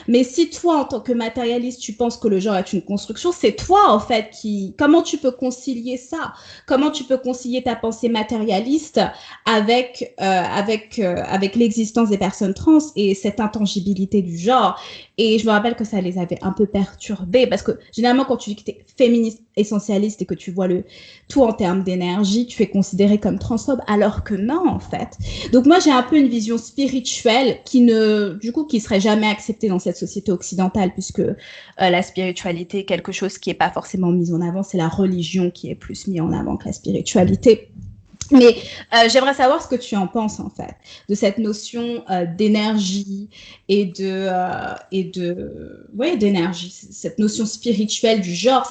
Mais si toi, en tant que matérialiste, tu penses que le genre est une construction, c'est toi, en fait, comment tu peux concilier ça? Comment tu peux concilier ta pensée matérialiste avec l'existence des personnes trans et cette intangibilité du genre? Et je me rappelle que ça les avait un peu perturbés parce que généralement, quand tu dis que tu es féministe essentialiste et que tu vois tout en termes d'énergie, tu es considéré comme transphobe, alors que non, en fait. Donc moi, j'ai un peu une vision spirituelle qui serait jamais acceptée dans cette société occidentale, puisque la spiritualité est quelque chose qui n'est pas forcément mis en avant, c'est la religion qui est plus mise en avant que la spiritualité. Mais j'aimerais savoir ce que tu en penses, en fait, de cette notion d'énergie ouais, d'énergie, cette notion spirituelle du genre,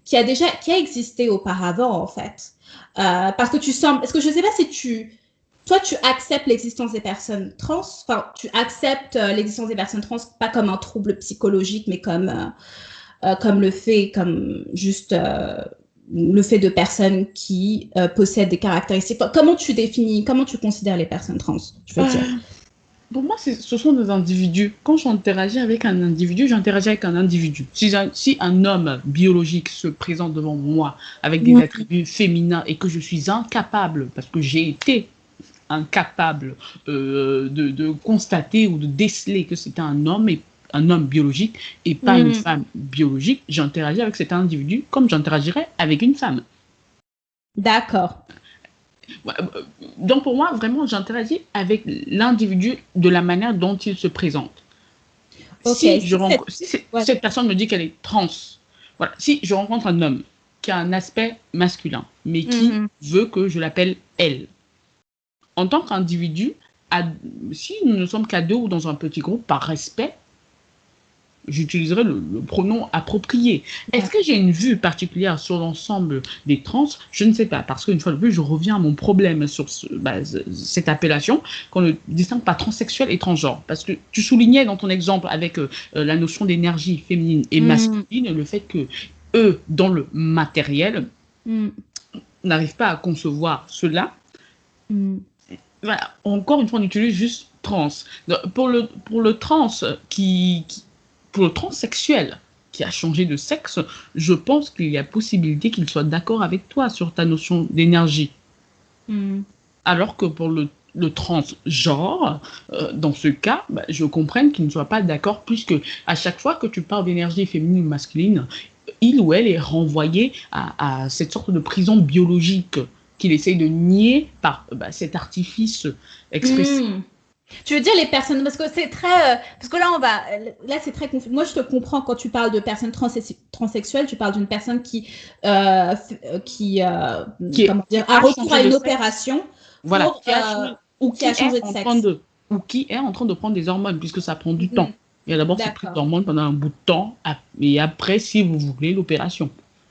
qui a existé auparavant, en fait. Parce que parce que je ne sais pas si toi, tu acceptes l'existence des personnes trans, enfin, tu acceptes l'existence des personnes trans pas comme un trouble psychologique, mais comme juste le fait de personnes qui possèdent des caractéristiques. Enfin, comment tu considères les personnes trans, je veux dire? Pour moi, ce sont des individus. Quand j'interagis avec un individu, j'interagis avec un individu. Si un homme biologique se présente devant moi avec des attributs féminins et que je suis incapable, parce que j'ai été incapable de constater ou de déceler que c'était un homme biologique et pas une femme biologique, j'interagis avec cet individu comme j'interagirais avec une femme. D'accord. Donc pour moi, vraiment, j'interagis avec l'individu de la manière dont il se présente. Okay. Si cette personne me dit qu'elle est trans, voilà, si je rencontre un homme qui a un aspect masculin, mais qui veut que je l'appelle elle, en tant qu'individu, si nous ne sommes qu'à deux ou dans un petit groupe, par respect, j'utiliserai le pronom approprié. Est-ce que j'ai une vue particulière sur l'ensemble des trans? Je ne sais pas, parce qu'une fois de plus, je reviens à mon problème sur cette appellation, qu'on ne distingue pas transsexuel et transgenre. Parce que tu soulignais dans ton exemple avec la notion d'énergie féminine et masculine, le fait que eux, dans le matériel, n'arrivent pas à concevoir cela. Voilà. Encore une fois, on utilise juste trans. Pour le trans pour le transsexuel qui a changé de sexe, je pense qu'il y a possibilité qu'il soit d'accord avec toi sur ta notion d'énergie. Alors que pour le transgenre, dans ce cas, je comprends qu'il ne soit pas d'accord, puisque à chaque fois que tu parles d'énergie féminine ou masculine, il ou elle est renvoyé à cette sorte de prison biologique qu'il essaye de nier par cet artifice expressif. Tu veux dire les personnes, parce que c'est très, parce que là c'est très confus. Moi je te comprends quand tu parles de personnes transsexuelles, tu parles d'une personne qui a recours à une opération, voilà, qui a changé de sexe. Ou qui est en train de prendre des hormones, puisque ça prend du temps. Il y a d'abord cette prise d'hormones pendant un bout de temps, et après, si vous voulez, l'opération.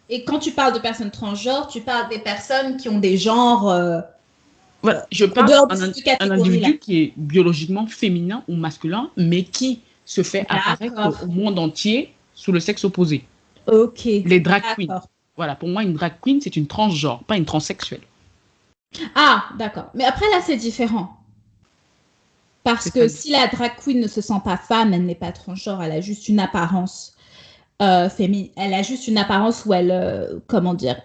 Et quand tu parles de personnes transgenres, tu parles des personnes qui ont des genres... Voilà, je parle d'un individu qui est biologiquement féminin ou masculin, mais qui se fait apparaître au monde entier sous le sexe opposé. Ok. Les drag queens. Voilà, pour moi, une drag queen, c'est une transgenre, pas une transsexuelle. Ah, d'accord. Mais après, là, c'est différent. Parce que si la drag queen ne se sent pas femme, elle n'est pas transgenre, elle a juste une apparence féminine. Elle a juste une apparence où elle,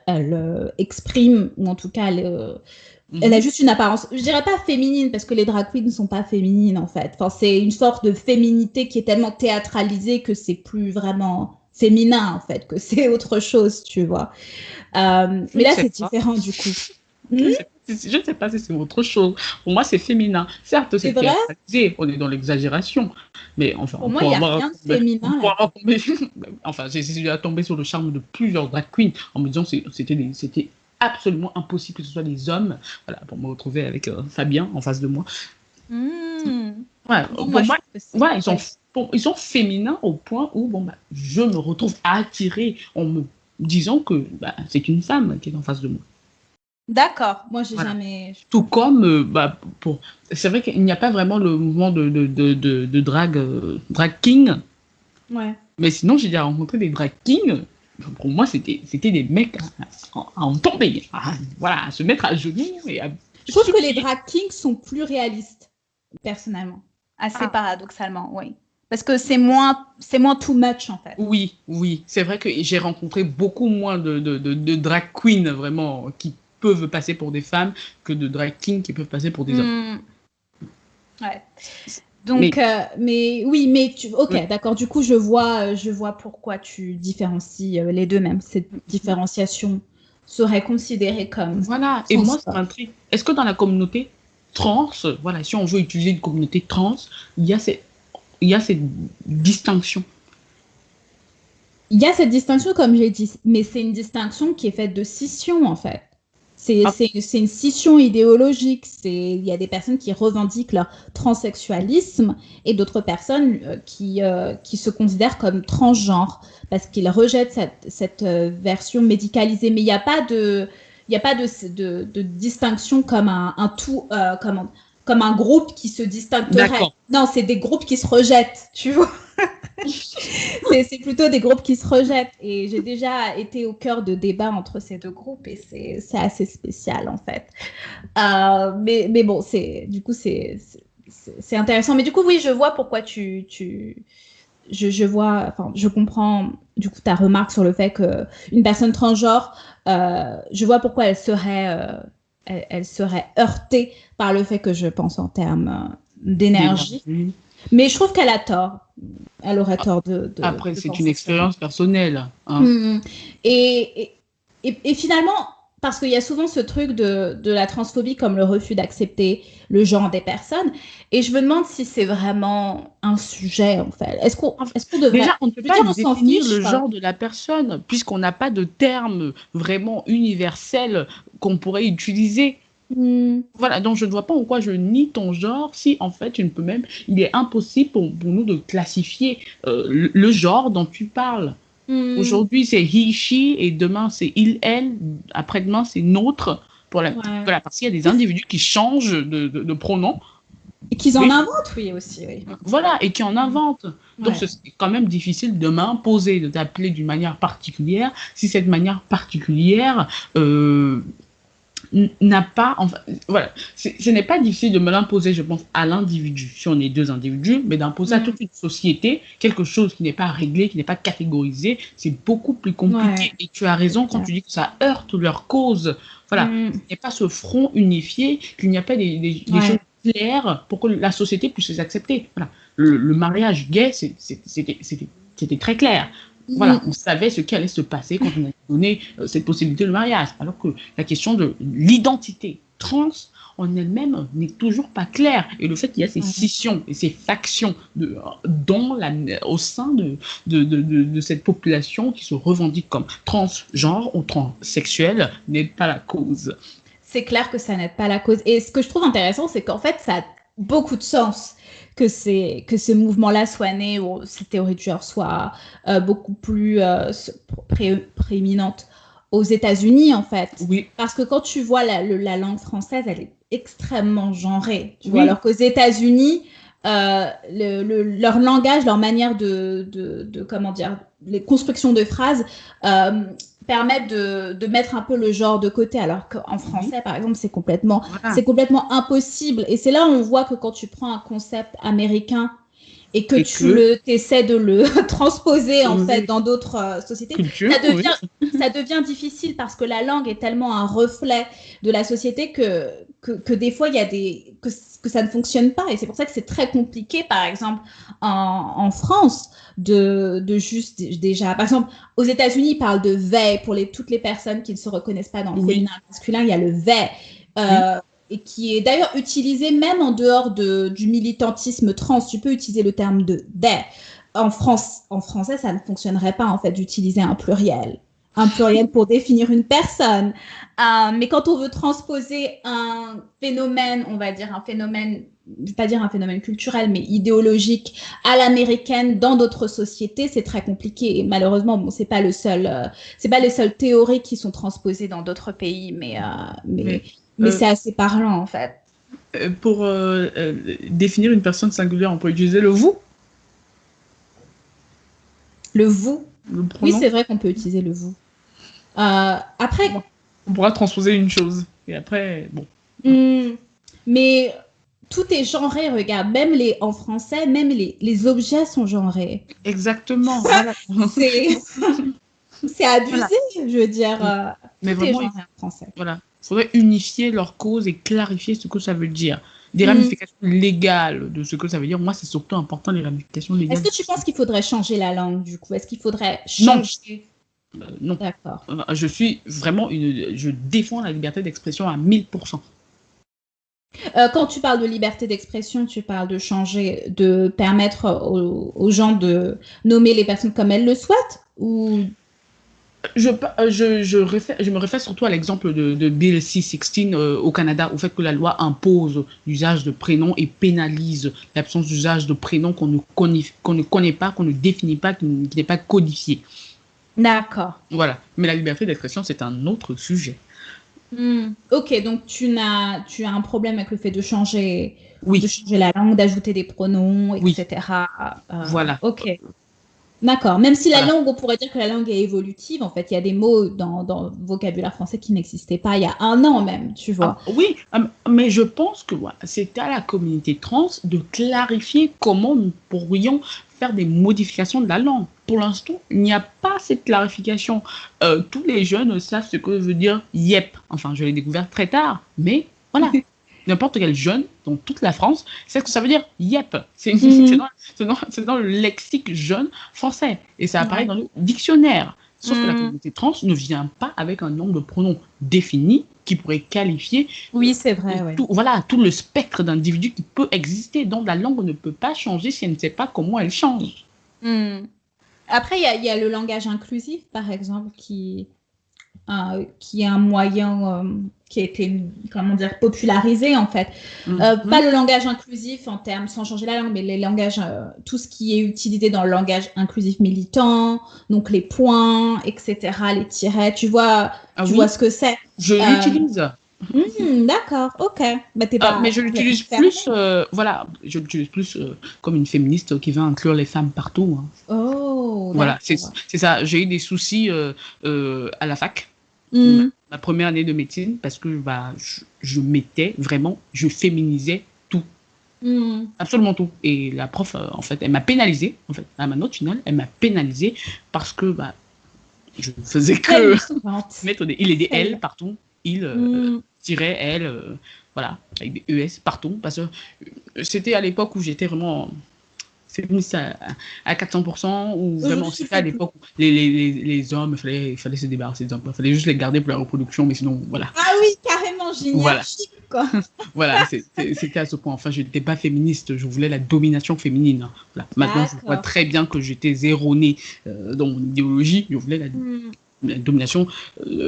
elle exprime, ou en tout cas, elle a juste une apparence, je dirais pas féminine, parce que les drag queens ne sont pas féminines, en fait. Enfin, c'est une sorte de féminité qui est tellement théâtralisée que c'est plus vraiment féminin, en fait, que c'est autre chose, tu vois. Mais là, c'est différent, du coup. Je ne sais pas si c'est autre chose. Pour moi, c'est féminin. Certes, c'est théâtralisé, on est dans l'exagération. Mais enfin, pour moi, il n'y a rien de féminin. Enfin, j'ai tombé sur le charme de plusieurs drag queens en me disant que c'était absolument impossible que ce soit des hommes, voilà, pour me retrouver avec Fabien en face de moi. Ouais, pour moi, ils sont féminins au point où je me retrouve attirée en me disant que c'est une femme qui est en face de moi. D'accord, moi j'ai jamais... Tout comme, c'est vrai qu'il n'y a pas vraiment le mouvement de drag king. Ouais. Mais sinon, j'ai déjà rencontré des drag kings. Pour moi, c'était des mecs à en tomber, à se mettre à genoux. Je trouve que les drag kings sont plus réalistes, personnellement. Assez paradoxalement, oui. Parce que c'est moins too much, en fait. Oui. C'est vrai que j'ai rencontré beaucoup moins de drag queens, vraiment, qui peuvent passer pour des femmes que de drag kings qui peuvent passer pour des hommes. Ouais. Donc, ok, d'accord. Du coup, je vois pourquoi tu différencies les deux mêmes. Cette différenciation serait considérée comme... Voilà, et moi, ça m'intrigue. Est-ce que dans la communauté trans, voilà, si on veut utiliser une communauté trans, il y a cette distinction? Il y a cette distinction, comme j'ai dit, mais c'est une distinction qui est faite de scission, en fait. Ah, C'est une scission idéologique. Il y a des personnes qui revendiquent leur transsexualisme et d'autres personnes qui se considèrent comme transgenres parce qu'ils rejettent cette version médicalisée. Mais il n'y a pas de distinction comme un tout, comme un groupe qui se distinguerait. d'accord. Non, c'est des groupes qui se rejettent, tu vois. C'est plutôt des groupes qui se rejettent. Et j'ai déjà été au cœur de débats entre ces deux groupes et c'est assez spécial en fait. Mais bon, du coup, c'est intéressant. Mais du coup, oui, je vois pourquoi je comprends du coup ta remarque sur le fait qu'une personne transgenre, je vois pourquoi elle serait heurtée par le fait que je pense en termes d'énergie. D'énergie. Mais je trouve qu'elle a tort. Elle aurait tort Après, de c'est une penser cela. expérience personnelle, hein. Mm. Et finalement, parce qu'il y a souvent ce truc de la transphobie comme le refus d'accepter le genre des personnes, et je me demande si c'est vraiment un sujet, en fait. Est-ce qu'on devrait... Déjà, on ne peut Je veux pas dire, on s'en définir fiche, le quoi. genre de la personne, puisqu'on n'a pas de terme vraiment universel qu'on pourrait utiliser. Mm. Voilà, donc je ne vois pas en quoi je nie ton genre, si en fait tu ne peux même, il est impossible pour nous de classifier le genre dont tu parles. Mm. Aujourd'hui c'est he, she, et demain c'est il, elle, après-demain c'est notre. Ouais. Voilà, parce qu'il y a des individus qui changent de pronom. Et qu'ils en Oui, inventent, oui, aussi, oui. voilà, et qui en inventent. Donc, Ouais. c'est quand même difficile de m'imposer de t'appeler d'une manière particulière si cette manière particulière n'a pas. Enfin, voilà, ce n'est pas difficile de me l'imposer, je pense, à l'individu, si on est deux individus, mais d'imposer à Mm. toute une société quelque chose qui n'est pas réglé, qui n'est pas catégorisé, c'est beaucoup plus compliqué. Ouais. Et tu as raison quand tu dis que ça heurte leur cause. Voilà, Mm. il n'y a pas ce front unifié, qu'il n'y a pas des choses Ouais. claires pour que la société puisse les accepter. Voilà. Le mariage gay, c'était très clair. Voilà, Mm. on savait ce qui allait se passer quand on a donné cette possibilité de mariage. Alors que la question de l'identité trans en elle-même n'est toujours pas claire. Et le fait qu'il y a ces Ouais. scissions et ces factions au sein de cette population qui se revendique comme transgenre ou transsexuelle n'est pas la cause. C'est clair que ça n'aide pas la cause. Et ce que je trouve intéressant, c'est qu'en fait, ça a beaucoup de sens que ce mouvement-là soit né, ou cette théorie du genre soit beaucoup plus prééminente aux États-Unis, en fait. Oui, Parce que quand tu vois la langue française, elle est extrêmement genrée, tu vois, oui, alors qu'aux États-Unis, leur langage, leur manière comment dire, les constructions de phrases euh, permettent de mettre un peu le genre de côté, alors qu'en oui, français, par exemple, voilà. c'est complètement impossible. Et c'est là où on voit que quand tu prends un concept américain et que Et tu que, essaies de le transposer en fait oui, dans d'autres sociétés, culture, oui. ça devient difficile parce que la langue est tellement un reflet de la société que des fois il y a que ça ne fonctionne pas et c'est pour ça que c'est très compliqué par exemple en France de juste déjà par exemple aux États-Unis ils parlent de they pour toutes les personnes qui ne se reconnaissent pas dans le Oui, féminin masculin il y a le they oui, et qui est d'ailleurs utilisé même en dehors du militantisme trans. Tu peux utiliser le terme de they. En français, ça ne fonctionnerait pas en fait d'utiliser un pluriel. Un pluriel pour définir une personne. Mais quand on veut transposer un phénomène, on va dire un phénomène, je ne vais pas dire un phénomène culturel, mais idéologique à l'américaine dans d'autres sociétés, c'est très compliqué. Et malheureusement, bon, c'est pas les seules théories qui sont transposées dans d'autres pays, mais mais euh, c'est assez parlant, en fait. pour définir une personne singulière, on peut utiliser le vous, Le vous. le Oui, pronom. c'est vrai qu'on peut utiliser le vous. Après, On pourra transposer une chose. Et après, bon. mais tout est genré, regarde. En français, même les objets sont genrés. Exactement, voilà. C'est, c'est abusé, Voilà. je veux dire. Mais Tout est vraiment, genré en français. voilà. Il faudrait unifier leur cause et clarifier ce que ça veut dire. Des Mm. ramifications légales de ce que ça veut dire. Moi, c'est surtout important, les ramifications Est-ce légales. que tu penses qu'il faudrait changer la langue, du coup? Est-ce qu'il faudrait Non, changer? non. D'accord. Je suis vraiment je défends la liberté d'expression à 1000%. Quand tu parles de liberté d'expression, tu parles de changer, de permettre aux gens de nommer les personnes comme elles le souhaitent ou... Je me réfère surtout à l'exemple de Bill C-16 au Canada, au fait que la loi impose l'usage de prénoms et pénalise l'absence d'usage de prénoms qu'on ne connaît pas, qu'on ne définit pas, qui n'est pas codifié. D'accord. Voilà. Mais la liberté d'expression, c'est un autre sujet. Ok, donc tu as un problème avec le fait de changer Oui, la langue, d'ajouter des pronoms, oui, etc. voilà, Ok. D'accord. Même si la voilà. langue, on pourrait dire que la langue est évolutive, en fait, il y a des mots dans le vocabulaire français qui n'existaient pas il y a 1 an même, tu vois. Oui, mais je pense que voilà, c'est à la communauté trans de clarifier comment nous pourrions faire des modifications de la langue. Pour l'instant, il n'y a pas cette clarification. Tous les jeunes savent ce que veut dire yep. Enfin, je l'ai découvert très tard, mais voilà. N'importe quel jeune dans toute la France sait ce que ça veut dire yep. Mhm. C'est dans le lexique jeune français et ça apparaît Ouais. dans le dictionnaire. Sauf que la Mm. communauté trans ne vient pas avec un nombre de pronoms définis qui pourrait qualifier Oui, c'est vrai, ouais. tout, voilà, tout le spectre d'individus qui peut exister. Donc la langue ne peut pas changer si elle ne sait pas comment elle change. Mm. Après, il y a le langage inclusif, par exemple, qui est un moyen qui a été, comment dire, popularisé en fait. Pas Mhm. le langage inclusif en termes, sans changer la langue, mais les langages, tout ce qui est utilisé dans le langage inclusif militant, donc les points, etc., les tirets, Ah tu vois oui, ce que c'est. je Euh, l'utilise. d'accord, ok. Bah, t'es pas Mais je complètement l'utilise fermé. plus, voilà, je l'utilise plus comme une féministe qui veut inclure les femmes partout, hein. Oh, Voilà, d'accord. c'est ça. J'ai eu des soucis à la fac, Hmm, ma première année de médecine, parce que bah, je mettais vraiment, je féminisais tout, hmm. absolument tout. Et la prof, en fait, elle m'a pénalisé, en fait, à ma note finale, elle m'a pénalisé parce que bah, je ne faisais Très que lustrante. mettre des il et des Très L bien. partout, il Hmm. tirait elle, voilà, avec des ES partout, parce que c'était à l'époque où j'étais vraiment féministe à 400%, ou vraiment, Aujourd'hui, tu le c'était à fais plus. l'époque où les hommes, il fallait se débarrasser des hommes, il fallait juste les garder pour la reproduction, mais sinon, voilà. Ah oui, carrément Voilà, géniarchique, quoi. voilà, c'était à ce point. Enfin, je n'étais pas féministe, je voulais la domination féminine, hein. Voilà. Maintenant, je vois D'accord. très bien que j'étais erronée dans mon idéologie, je voulais Hmm. la domination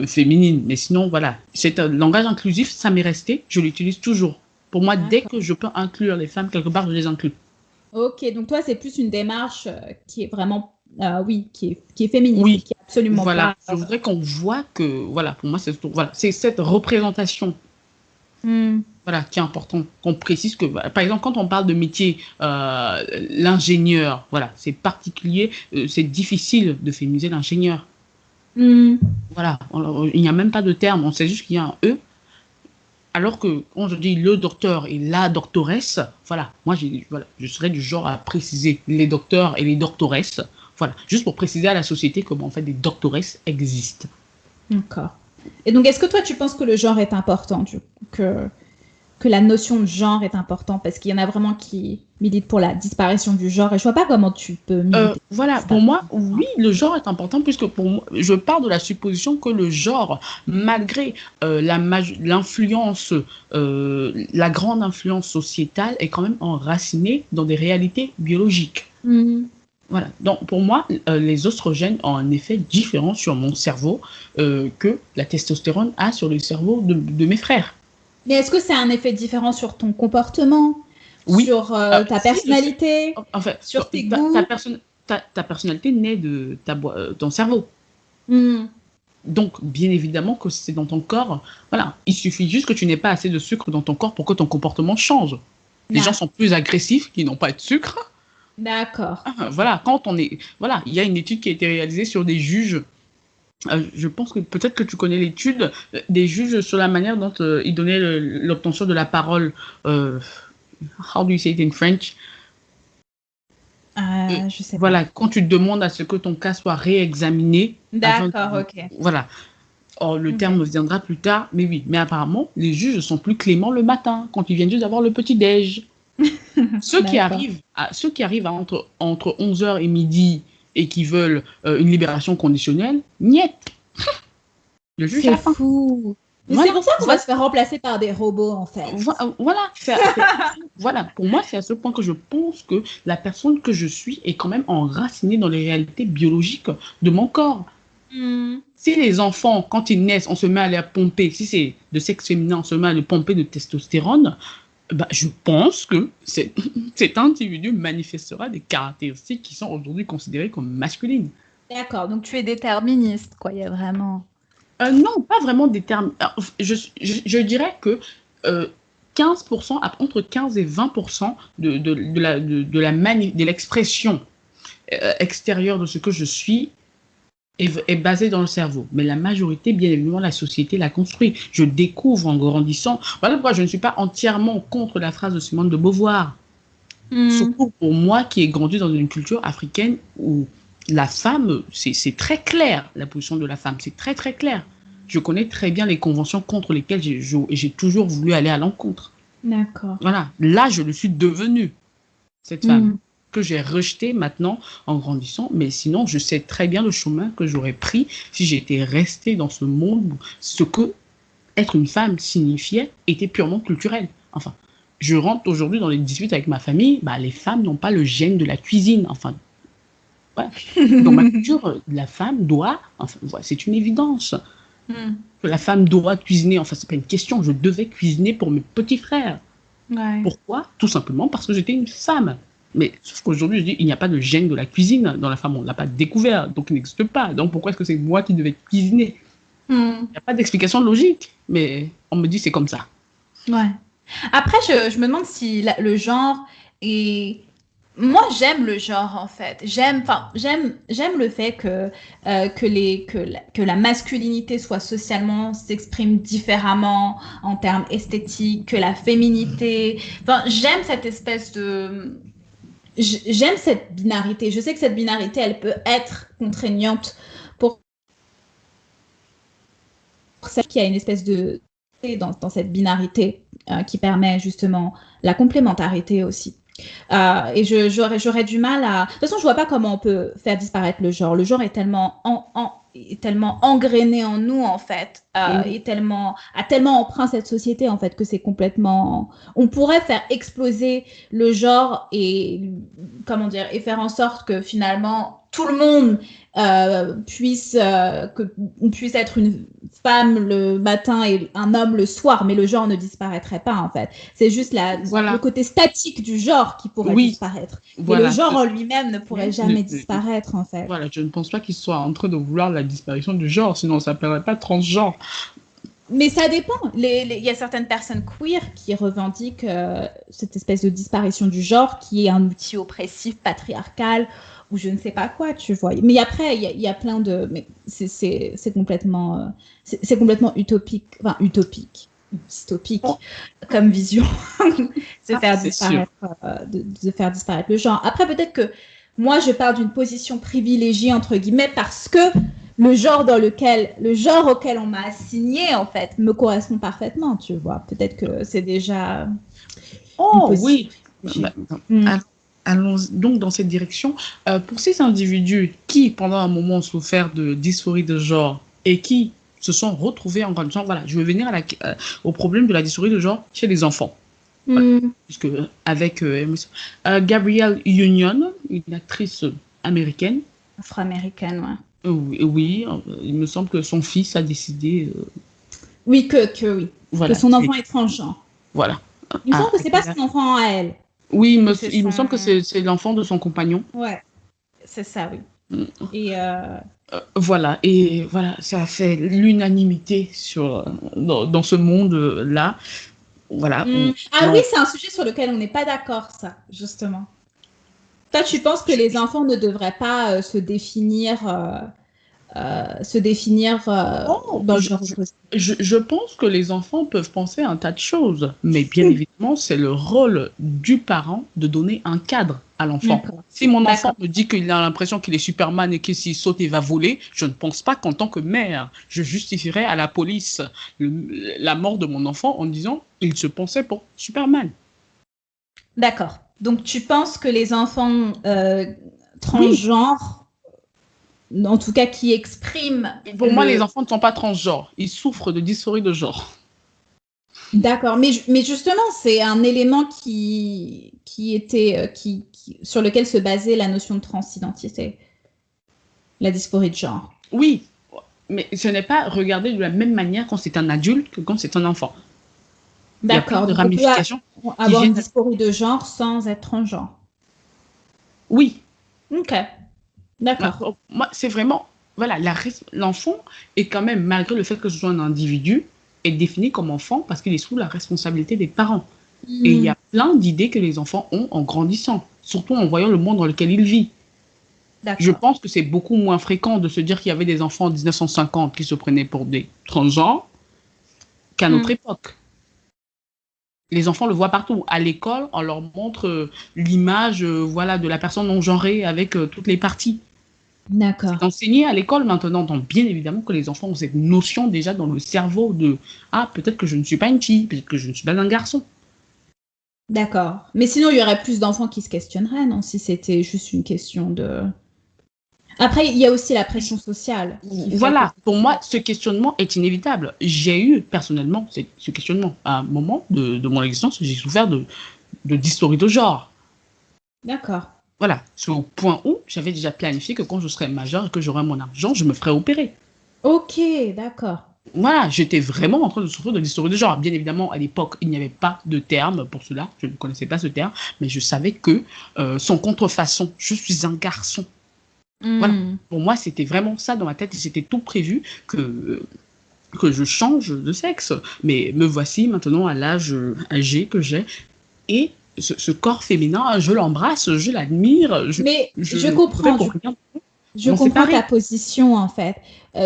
féminine. Mais sinon, voilà, c'est un langage inclusif, ça m'est resté, je l'utilise toujours. Pour moi, dès D'accord. que je peux inclure les femmes quelque part, je les inclus. Ok, donc toi, c'est plus une démarche qui est vraiment, oui, qui est féministe et Oui, qui est absolument voilà. pas. Je voudrais qu'on voit que, voilà, pour moi, voilà, c'est cette représentation, Hmm. voilà, qui est importante. Qu'on précise que, voilà, par exemple, quand on parle de métier, l'ingénieur, voilà, c'est particulier, c'est difficile de féminiser l'ingénieur. Hmm. Voilà, il n'y a même pas de terme, on sait juste qu'il y a un E. Alors que quand je dis le docteur et la doctoresse, voilà, moi voilà, je serais du genre à préciser les docteurs et les doctoresses, voilà, juste pour préciser à la société comment en fait des doctoresses existent. D'accord. Et donc, est-ce que toi, tu penses que le genre est important, que la notion de genre est importante? Parce qu'il y en a vraiment qui militent pour la disparition du genre, et je vois pas comment tu peux militer pour la Voilà, pour moi, disparition du oui, genre. le genre est important puisque pour moi, je pars de la supposition que le genre, malgré l'influence, la grande influence sociétale, est quand même enraciné dans des réalités biologiques. Hmm. Voilà. Donc, pour moi, les oestrogènes ont un effet différent sur mon cerveau que la testostérone a sur le cerveau de mes frères. Mais est-ce que c'est un effet différent sur ton comportement, Oui. sur ta Si, je sais. personnalité, En fait, sur tes goûts? ta personnalité naît de ton cerveau. Hmm. Donc, bien évidemment que c'est dans ton corps. Voilà. Il suffit juste que tu n'aies pas assez de sucre dans ton corps pour que ton comportement change. Les gens sont plus agressifs qui n'ont pas de sucre. D'accord. Voilà. Quand on est. Voilà. Il y a une étude qui a été réalisée sur des juges. Je pense que peut-être que tu connais l'étude des juges sur la manière dont ils donnaient l'obtention de la parole. How do you say it in French? Je sais pas. Voilà, quand tu demandes à ce que ton cas soit réexaminé afin D'accord, ok. voilà. Or, le terme Ok. me viendra plus tard, mais oui. Mais apparemment, les juges sont plus cléments le matin, quand ils viennent juste d'avoir le petit-déj. D'accord. Ceux qui arrivent entre 11 heures et midi et qui veulent une libération conditionnelle, niet, le juge C'est attend. fou. Mais c'est Voilà, pour ça qu'on va se faire remplacer par des robots, en fait. voilà, voilà. Pour moi, c'est à ce point que je pense que la personne que je suis est quand même enracinée dans les réalités biologiques de mon corps. Mm. Si les enfants, quand ils naissent, on se met à les pomper, si c'est de sexe féminin, on se met à les pomper de testostérone, bah, je pense que cet individu manifestera des caractéristiques qui sont aujourd'hui considérées comme masculines. D'accord, donc tu es déterministe, quoi, il y a vraiment... Non, pas vraiment des termes. Alors, je dirais que 15%, entre 15 et 20% de l'expression extérieure de ce que je suis est basée dans le cerveau. Mais la majorité, bien évidemment, la société l'a construit. Je découvre en grandissant. Voilà pourquoi je ne suis pas entièrement contre la phrase de Simone de Beauvoir. Surtout pour moi qui ai grandi dans une culture africaine où la femme, c'est très clair, la position de la femme, c'est très très clair. Je connais très bien les conventions contre lesquelles j'ai toujours voulu aller à l'encontre. D'accord. Voilà, là je le suis devenue, cette femme, que j'ai rejetée maintenant en grandissant, mais sinon je sais très bien le chemin que j'aurais pris si j'étais restée dans ce monde où ce que être une femme signifiait était purement culturel. Enfin, je rentre aujourd'hui dans les disputes avec ma famille, bah, les femmes n'ont pas le gène de la cuisine. Enfin, ouais. Dans ma culture, la femme doit, enfin, ouais, c'est une évidence, que la femme doit cuisiner. Enfin, c'est pas une question, je devais cuisiner pour mes petits frères. Ouais. Pourquoi? Tout simplement parce que j'étais une femme. Mais sauf qu'aujourd'hui, je dis, il n'y a pas de gène de la cuisine dans la femme, on ne l'a pas découvert, donc il n'existe pas. Donc pourquoi est-ce que c'est moi qui devais cuisiner? Il n'y a pas d'explication logique, mais on me dit c'est comme ça. Ouais. Après, je me demande si le genre est... Moi, j'aime le genre, en fait. J'aime le fait que la masculinité soit socialement, s'exprime différemment en termes esthétiques, que la féminité... Enfin, j'aime cette espèce de... J'aime cette binarité. Je sais que cette binarité, elle peut être contraignante pour celle qui a une espèce de... dans cette binarité qui permet justement la complémentarité aussi. Et j'aurais du mal à... De toute façon, je vois pas comment on peut faire disparaître le genre. Le genre est tellement engrainé en nous, en fait, a tellement empreint cette société, en fait, que c'est complètement... On pourrait faire exploser le genre et, comment dire, et faire en sorte que finalement tout le monde puisse être une femme le matin et un homme le soir, mais le genre ne disparaîtrait pas, en fait. C'est juste le côté statique du genre qui pourrait disparaître. Voilà. Mais le genre en lui-même ne pourrait jamais disparaître, en fait. Voilà, je ne pense pas qu'il soit en train de vouloir la disparition du genre, sinon ça ne s'appellerait pas transgenre. Mais ça dépend. Il y a certaines personnes queer qui revendiquent cette espèce de disparition du genre qui est un outil oppressif, patriarcal, ou je ne sais pas quoi, tu vois. Mais après, il y a plein de... Mais c'est complètement, c'est complètement utopique, enfin utopique, dystopique comme vision de faire disparaître le genre. Après, peut-être que moi, je pars d'une position privilégiée, entre guillemets, parce que le genre auquel on m'a assigné, en fait, me correspond parfaitement, tu vois. Peut-être que c'est déjà... Oh oui. Allons donc dans cette direction. Pour ces individus qui, pendant un moment, ont souffert de dysphorie de genre et qui se sont retrouvés en grandissant, voilà, je vais venir au problème de la dysphorie de genre chez les enfants. Voilà. Puisque avec Gabrielle Union, une actrice américaine. Afro-américaine, ouais. Oui, il me semble que son fils a décidé... Oui, oui. Voilà, que son enfant est transgenre. Voilà. Il me semble que c'est pas son enfant à elle. Oui, il me semble que c'est l'enfant de son compagnon. Ouais, c'est ça, oui. Et voilà, ça a fait l'unanimité dans ce monde-là. Voilà. Ah oui, c'est un sujet sur lequel on n'est pas d'accord, ça, justement. Toi, tu penses que les enfants ne devraient pas se définir dans le genre? Je pense que les enfants peuvent penser à un tas de choses, mais bien évidemment, c'est le rôle du parent de donner un cadre à l'enfant. Si mon enfant me dit qu'il a l'impression qu'il est Superman et que s'il saute, il va voler, je ne pense pas qu'en tant que mère, je justifierais à la police la mort de mon enfant en disant il se pensait pour Superman. D'accord. Donc, tu penses que les enfants transgenres, en tout cas qui expriment... Pour moi, les enfants ne sont pas transgenres. Ils souffrent de dysphorie de genre. D'accord. Mais justement, c'est un élément sur lequel se basait la notion de transidentité. La dysphorie de genre. Oui. mais ce n'est pas regardé de la même manière quand c'est un adulte que quand c'est un enfant. D'accord. Il y a plein de Donc, on ramifications peut qui avoir une viennent. dysphorie de genre sans être transgenre. Oui, Ok, d'accord. moi, c'est vraiment, voilà, l'enfant est quand même, malgré le fait que ce soit un individu, est défini comme enfant parce qu'il est sous la responsabilité des parents. Et il y Hmm, a plein d'idées que les enfants ont en grandissant, surtout en voyant le monde dans lequel ils vivent. Je d'accord. pense que c'est beaucoup moins fréquent de se dire qu'il y avait des enfants en 1950 qui se prenaient pour des transgenres qu'à notre Hmm, époque. Les enfants le voient partout. À l'école, on leur montre l'image voilà, de la personne non genrée avec toutes les parties. C'est d'accord. enseigné à l'école maintenant, donc bien évidemment que les enfants ont cette notion déjà dans le cerveau de ah, peut-être que je ne suis pas une fille, peut-être que je ne suis pas un garçon. D'accord. Mais sinon, il y aurait plus d'enfants qui se questionneraient, non, si c'était juste une question de... Après, il y a aussi la pression sociale qui fait que... Voilà, pour moi, ce questionnement est inévitable. J'ai eu personnellement ce questionnement. À un moment de mon existence, j'ai souffert de dysphorie de genre. D'accord. Voilà, c'est au point où j'avais déjà planifié que quand je serais majeure et que j'aurais mon argent, je me ferais opérer. Ok, d'accord. Voilà, j'étais vraiment en train de souffrir de dysphorie de genre. Bien évidemment, à l'époque, il n'y avait pas de terme pour cela. Je ne connaissais pas ce terme, mais je savais que sans contrefaçon, je suis un garçon. Voilà. Hmm, Pour moi, c'était vraiment ça dans ma tête et c'était tout prévu que je change de sexe. Mais me voici maintenant à l'âge âgé que j'ai et ce corps féminin, je l'embrasse, je l'admire, Mais je je ne voudrais comprends, pour rien je m'en comprends ta séparer. position, en fait.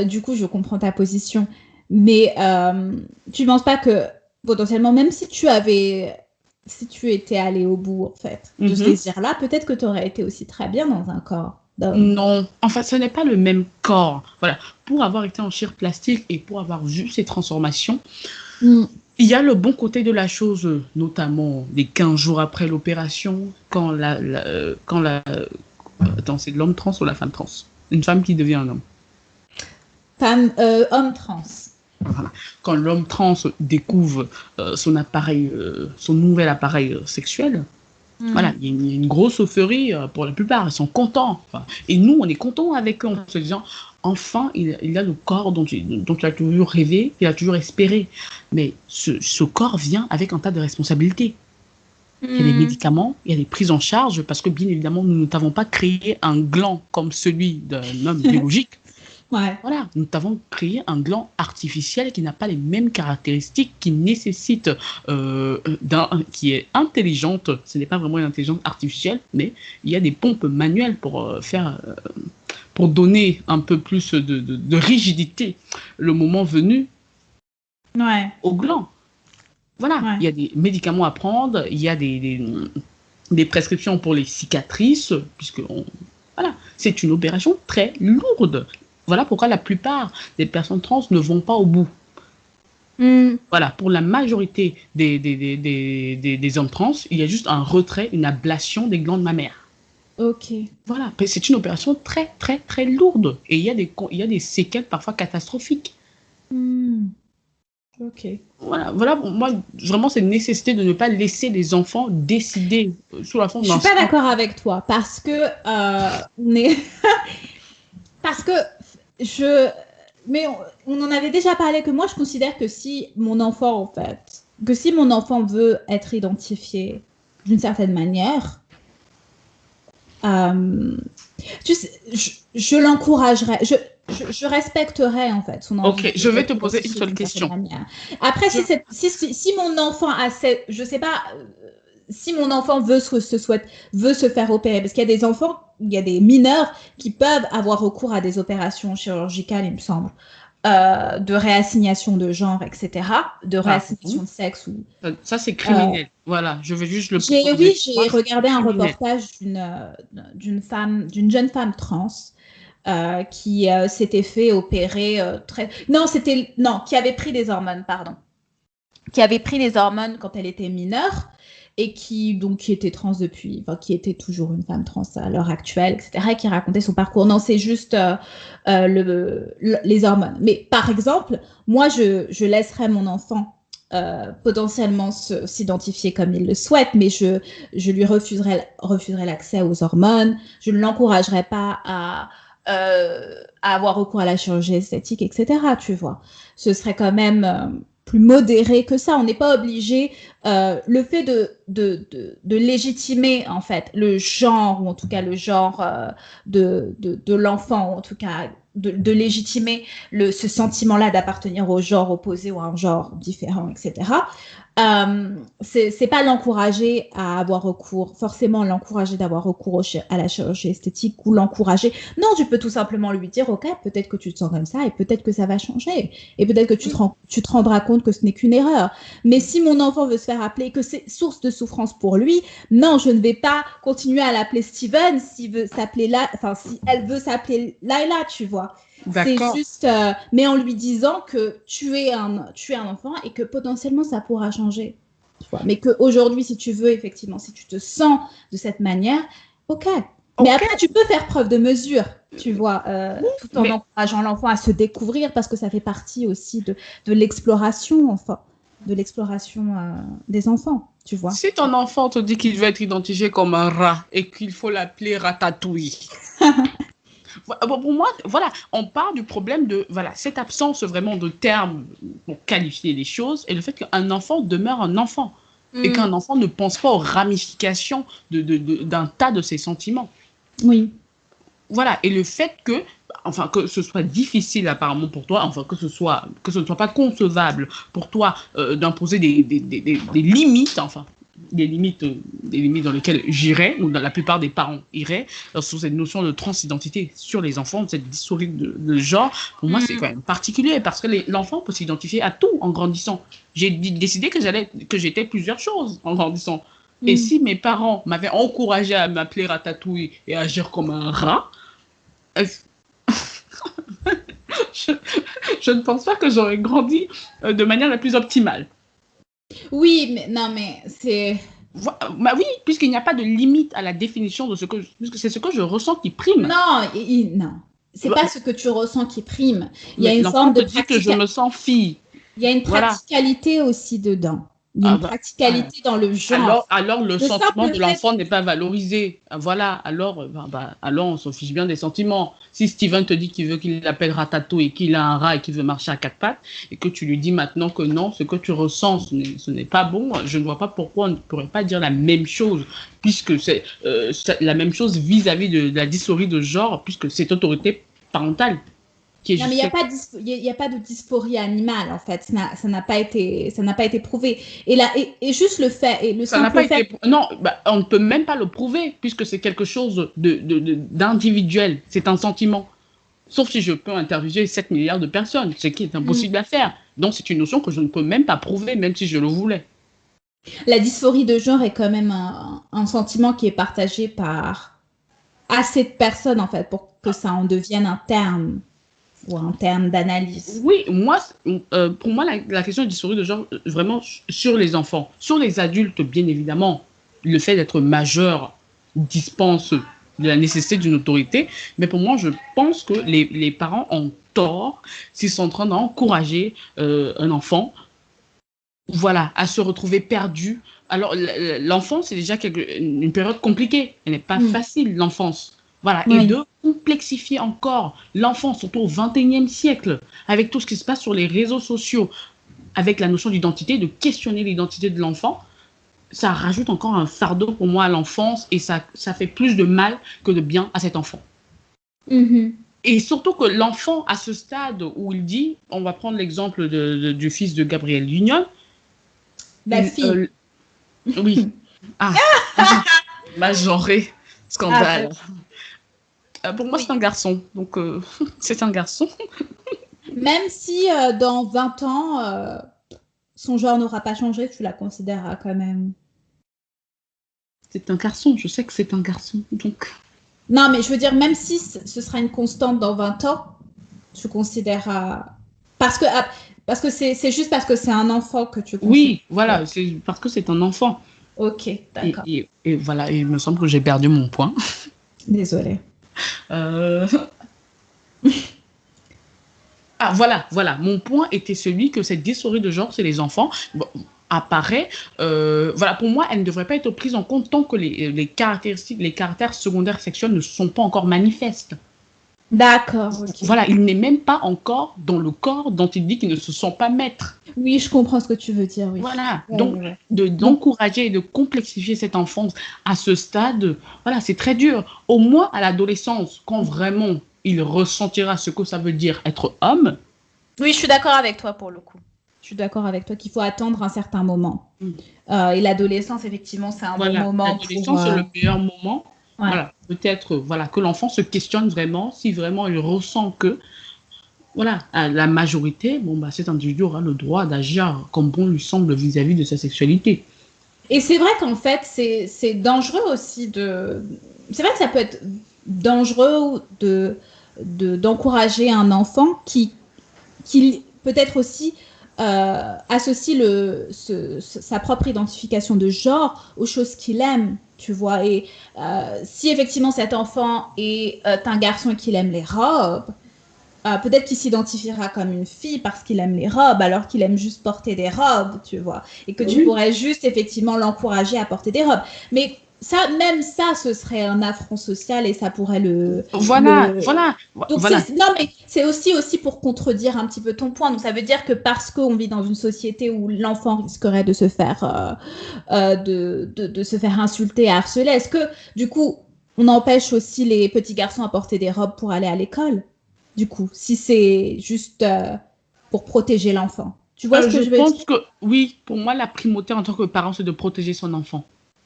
Du coup, je comprends ta position. Mais tu ne penses pas que potentiellement, même si tu avais, si tu étais allé au bout, en fait, de ce Mhm. désir-là, peut-être que tu aurais été aussi très bien dans un corps d'homme. Non, enfin, ce n'est pas le même corps. Voilà. Pour avoir été en chirurgie plastique et pour avoir vu ces transformations, Hmm. il y a le bon côté de la chose, notamment les 15 jours après l'opération, attends, c'est l'homme trans ou la femme trans? Une femme qui devient un homme. Femme, homme trans. Voilà. Quand l'homme trans découvre son appareil, son nouvel appareil sexuel, voilà, Hmm. il y a une grosse euphorie pour la plupart, ils sont contents. Enfin, et nous, on est contents avec eux en se disant, enfin, il a le corps dont il a toujours rêvé, qu'il a toujours espéré. Mais ce corps vient avec un tas de responsabilités. Il y a des Hmm. médicaments, il y a des prises en charge, parce que bien évidemment, nous n'avons pas créé un gland comme celui d'un homme biologique. Ouais. Voilà, nous avons créé un gland artificiel qui n'a pas les mêmes caractéristiques, qui nécessite, qui est intelligente. Ce n'est pas vraiment une intelligence artificielle, mais il y a des pompes manuelles pour donner un peu plus de rigidité le moment venu Ouais. au gland. Voilà, Ouais. il y a des médicaments à prendre, il y a des prescriptions pour les cicatrices, puisque voilà, c'est une opération très lourde. Voilà pourquoi la plupart des personnes trans ne vont pas au bout. Hmm. Voilà, pour la majorité des hommes trans, il y a juste un retrait, une ablation des glandes mammaires. Ok. Voilà, c'est une opération très, très, très lourde. Et il y a des séquelles parfois catastrophiques. Hmm. Ok. Voilà, pour moi, vraiment, c'est une nécessité de ne pas laisser les enfants décider sous la Je forme suis d'un pas sport. d'accord avec toi parce que on est parce que je mais on en avait déjà parlé que moi je considère que si mon enfant en fait que si mon enfant veut être identifié d'une certaine manière euh, tu sais, je l'encouragerais je respecterais en fait son envie Ok, je vais d'être te poser une identifié seule d'une certaine question. manière. Après, Je- si mon enfant a cette, je sais pas, si mon enfant veut se faire opérer, parce qu'il y a des enfants, il y a des mineurs qui peuvent avoir recours à des opérations chirurgicales, il me semble, de réassignation de genre, etc., de Pardon. réassignation de sexe ou Ça, c'est euh, criminel. Voilà, je vais juste le oui, poser. Moi, j'ai c'est regardé un criminel. reportage d'une jeune femme trans qui s'était fait opérer non, qui avait pris des hormones, pardon, qui avait pris des hormones quand elle était mineure et qui était trans depuis, enfin, qui était toujours une femme trans à l'heure actuelle, etc., et qui racontait son parcours. Non, c'est juste les hormones. Mais par exemple, moi, je laisserais mon enfant potentiellement s'identifier comme il le souhaite, mais je lui refuserais l'accès aux hormones. Je ne l'encouragerais pas à avoir recours à la chirurgie esthétique, etc. Tu vois, ce serait quand même plus modéré que ça. On n'est pas obligé. Le fait de légitimer en fait le genre, ou en tout cas le genre de l'enfant, ou en tout cas de légitimer ce sentiment-là d'appartenir au genre opposé ou à un genre différent, etc. C'est pas l'encourager à avoir recours, forcément l'encourager d'avoir recours à la chirurgie esthétique, ou l'encourager. Non, tu peux tout simplement lui dire, ok, peut-être que tu te sens comme ça et peut-être que ça va changer. Et peut-être que tu te rendras compte que ce n'est qu'une erreur. Mais si mon enfant veut se faire appeler, que c'est source de souffrance pour lui, non, je ne vais pas continuer à l'appeler Steven s'il veut s'appeler si elle veut s'appeler Laila, tu vois. C'est juste, mais en lui disant que tu es un enfant et que potentiellement ça pourra changer. Tu vois. Mais qu'aujourd'hui, si tu veux, effectivement, si tu te sens de cette manière, ok. Mais après, tu peux faire preuve de mesure, tu vois, tout en encourageant l'enfant à se découvrir, parce que ça fait partie aussi de l'exploration, enfin, de l'exploration des enfants, tu vois. Si ton enfant te dit qu'il veut être identifié comme un rat et qu'il faut l'appeler Ratatouille, pour moi, voilà, on part du problème de cette absence vraiment de termes pour qualifier les choses, et le fait qu'un enfant demeure un enfant et qu'un enfant ne pense pas aux ramifications d'un tas de ses sentiments. Oui. Voilà, et le fait que ce soit difficile apparemment pour toi, que ce ne soit pas concevable pour toi d'imposer des limites, des limites dans lesquelles j'irais, ou dans la plupart des parents iraient, sur cette notion de transidentité sur les enfants, cette dysphorie de genre. Pour moi, c'est quand même particulier, parce que l'enfant peut s'identifier à tout en grandissant. J'ai décidé que j'étais plusieurs choses en grandissant. Et si mes parents m'avaient encouragé à m'appeler Ratatouille et à agir comme un rat, je ne pense pas que j'aurais grandi de manière la plus optimale. Oui, mais c'est... Oui, puisqu'il n'y a pas de limite à la définition de puisque c'est ce que je ressens qui prime. Non, non. C'est pas ce que tu ressens qui prime. Il y a une forme de dit que je me sens fille. Il y a une practicalité aussi dedans. Il y a une practicalité dans le genre. Alors le sentiment de l'enfant n'est pas valorisé. Voilà, alors on s'en fiche bien des sentiments. Si Steven te dit qu'il veut qu'il l'appelle Ratatouille et qu'il a un rat et qu'il veut marcher à quatre pattes, et que tu lui dis maintenant que non, ce que tu ressens, ce n'est pas bon, je ne vois pas pourquoi on ne pourrait pas dire la même chose, puisque c'est la même chose vis-à-vis de la dysphorie de genre, puisque c'est autorité parentale. Non, mais il n'y a pas de dysphorie animale, en fait. Ça n'a pas été prouvé. Et juste le fait... Non, on ne peut même pas le prouver, puisque c'est quelque chose d'individuel. C'est un sentiment. Sauf si je peux interviewer 7 milliards de personnes, ce qui est impossible à faire. Donc, c'est une notion que je ne peux même pas prouver, même si je le voulais. La dysphorie de genre est quand même un sentiment qui est partagé par assez de personnes, en fait, pour que ça en devienne un terme. Ou un terme d'analyse. Oui, pour moi, la question de dysphorie de genre, vraiment sur les enfants. Sur les adultes, bien évidemment, le fait d'être majeur dispense de la nécessité d'une autorité. Mais pour moi, je pense que les parents ont tort s'ils sont en train d'encourager un enfant à se retrouver perdu. Alors, l'enfance, c'est déjà une période compliquée. Elle n'est pas facile, l'enfance. Et de complexifier encore l'enfance, surtout au XXIe siècle, avec tout ce qui se passe sur les réseaux sociaux, avec la notion d'identité, de questionner l'identité de l'enfant, ça rajoute encore un fardeau pour moi à l'enfance, et ça fait plus de mal que de bien à cet enfant. Et surtout que l'enfant, à ce stade où il dit, on va prendre l'exemple du fils de Gabrielle Union. La fille. Oui. Majoré. Scandale. Pour moi, c'est un garçon. Donc, c'est un garçon. Même si dans 20 ans, son genre n'aura pas changé, tu la considéreras quand même. C'est un garçon. Je sais que c'est un garçon. Donc... Non, mais je veux dire, même si ce sera une constante dans 20 ans, tu considéreras... Parce que c'est juste parce que c'est un enfant que tu considères. Oui, voilà. C'est parce que c'est un enfant. Ok, d'accord. Et voilà, il me semble que j'ai perdu mon point. Désolée. Voilà. Mon point était celui que cette dysphorie de genre chez les enfants apparaît. Pour moi, elle ne devrait pas être prise en compte tant que les caractères secondaires sexuels ne sont pas encore manifestes. D'accord, ok. Voilà, il n'est même pas encore dans le corps dont il dit qu'ils ne se sont pas maîtres. Oui, je comprends ce que tu veux dire, oui. Voilà, Ouais, donc ouais, ouais. Donc, d'encourager et de complexifier cette enfance à ce stade, voilà, c'est très dur. Au moins à l'adolescence, quand vraiment il ressentira ce que ça veut dire être homme. oui, je suis d'accord avec toi pour le coup. Je suis d'accord avec toi qu'il faut attendre un certain moment. Et l'adolescence, effectivement, c'est un bon Voilà, moment pour... l'adolescence, c'est le meilleur moment. Ouais. Voilà, peut-être voilà, que l'enfant se questionne vraiment, si vraiment il ressent que, voilà, à la majorité, bon, bah, cet individu aura le droit d'agir comme bon lui semble vis-à-vis de sa sexualité. Et c'est vrai qu'en fait, c'est dangereux aussi de... C'est vrai que ça peut être dangereux d'encourager un enfant qui peut-être aussi associe sa propre identification de genre aux choses qu'il aime, tu vois. Et si effectivement cet enfant est un garçon et qu'il aime les robes, peut-être qu'il s'identifiera comme une fille parce qu'il aime les robes, alors qu'il aime juste porter des robes, tu vois. Et que tu Oui. pourrais juste effectivement l'encourager à porter des robes. Mais ça, même ça, ce serait un affront social et ça pourrait Voilà, voilà, Donc voilà. non, mais c'est aussi pour contredire un petit peu ton point. Donc ça veut dire que parce qu'on vit dans une société où l'enfant risquerait de se faire de se faire insulter, harceler, est-ce que du coup on empêche aussi les petits garçons à porter des robes pour aller à l'école? Du coup, si c'est juste pour protéger l'enfant. Tu vois ce que Je je veux dire? pense que oui, pour moi, la primauté en tant que parent, c'est de protéger son enfant.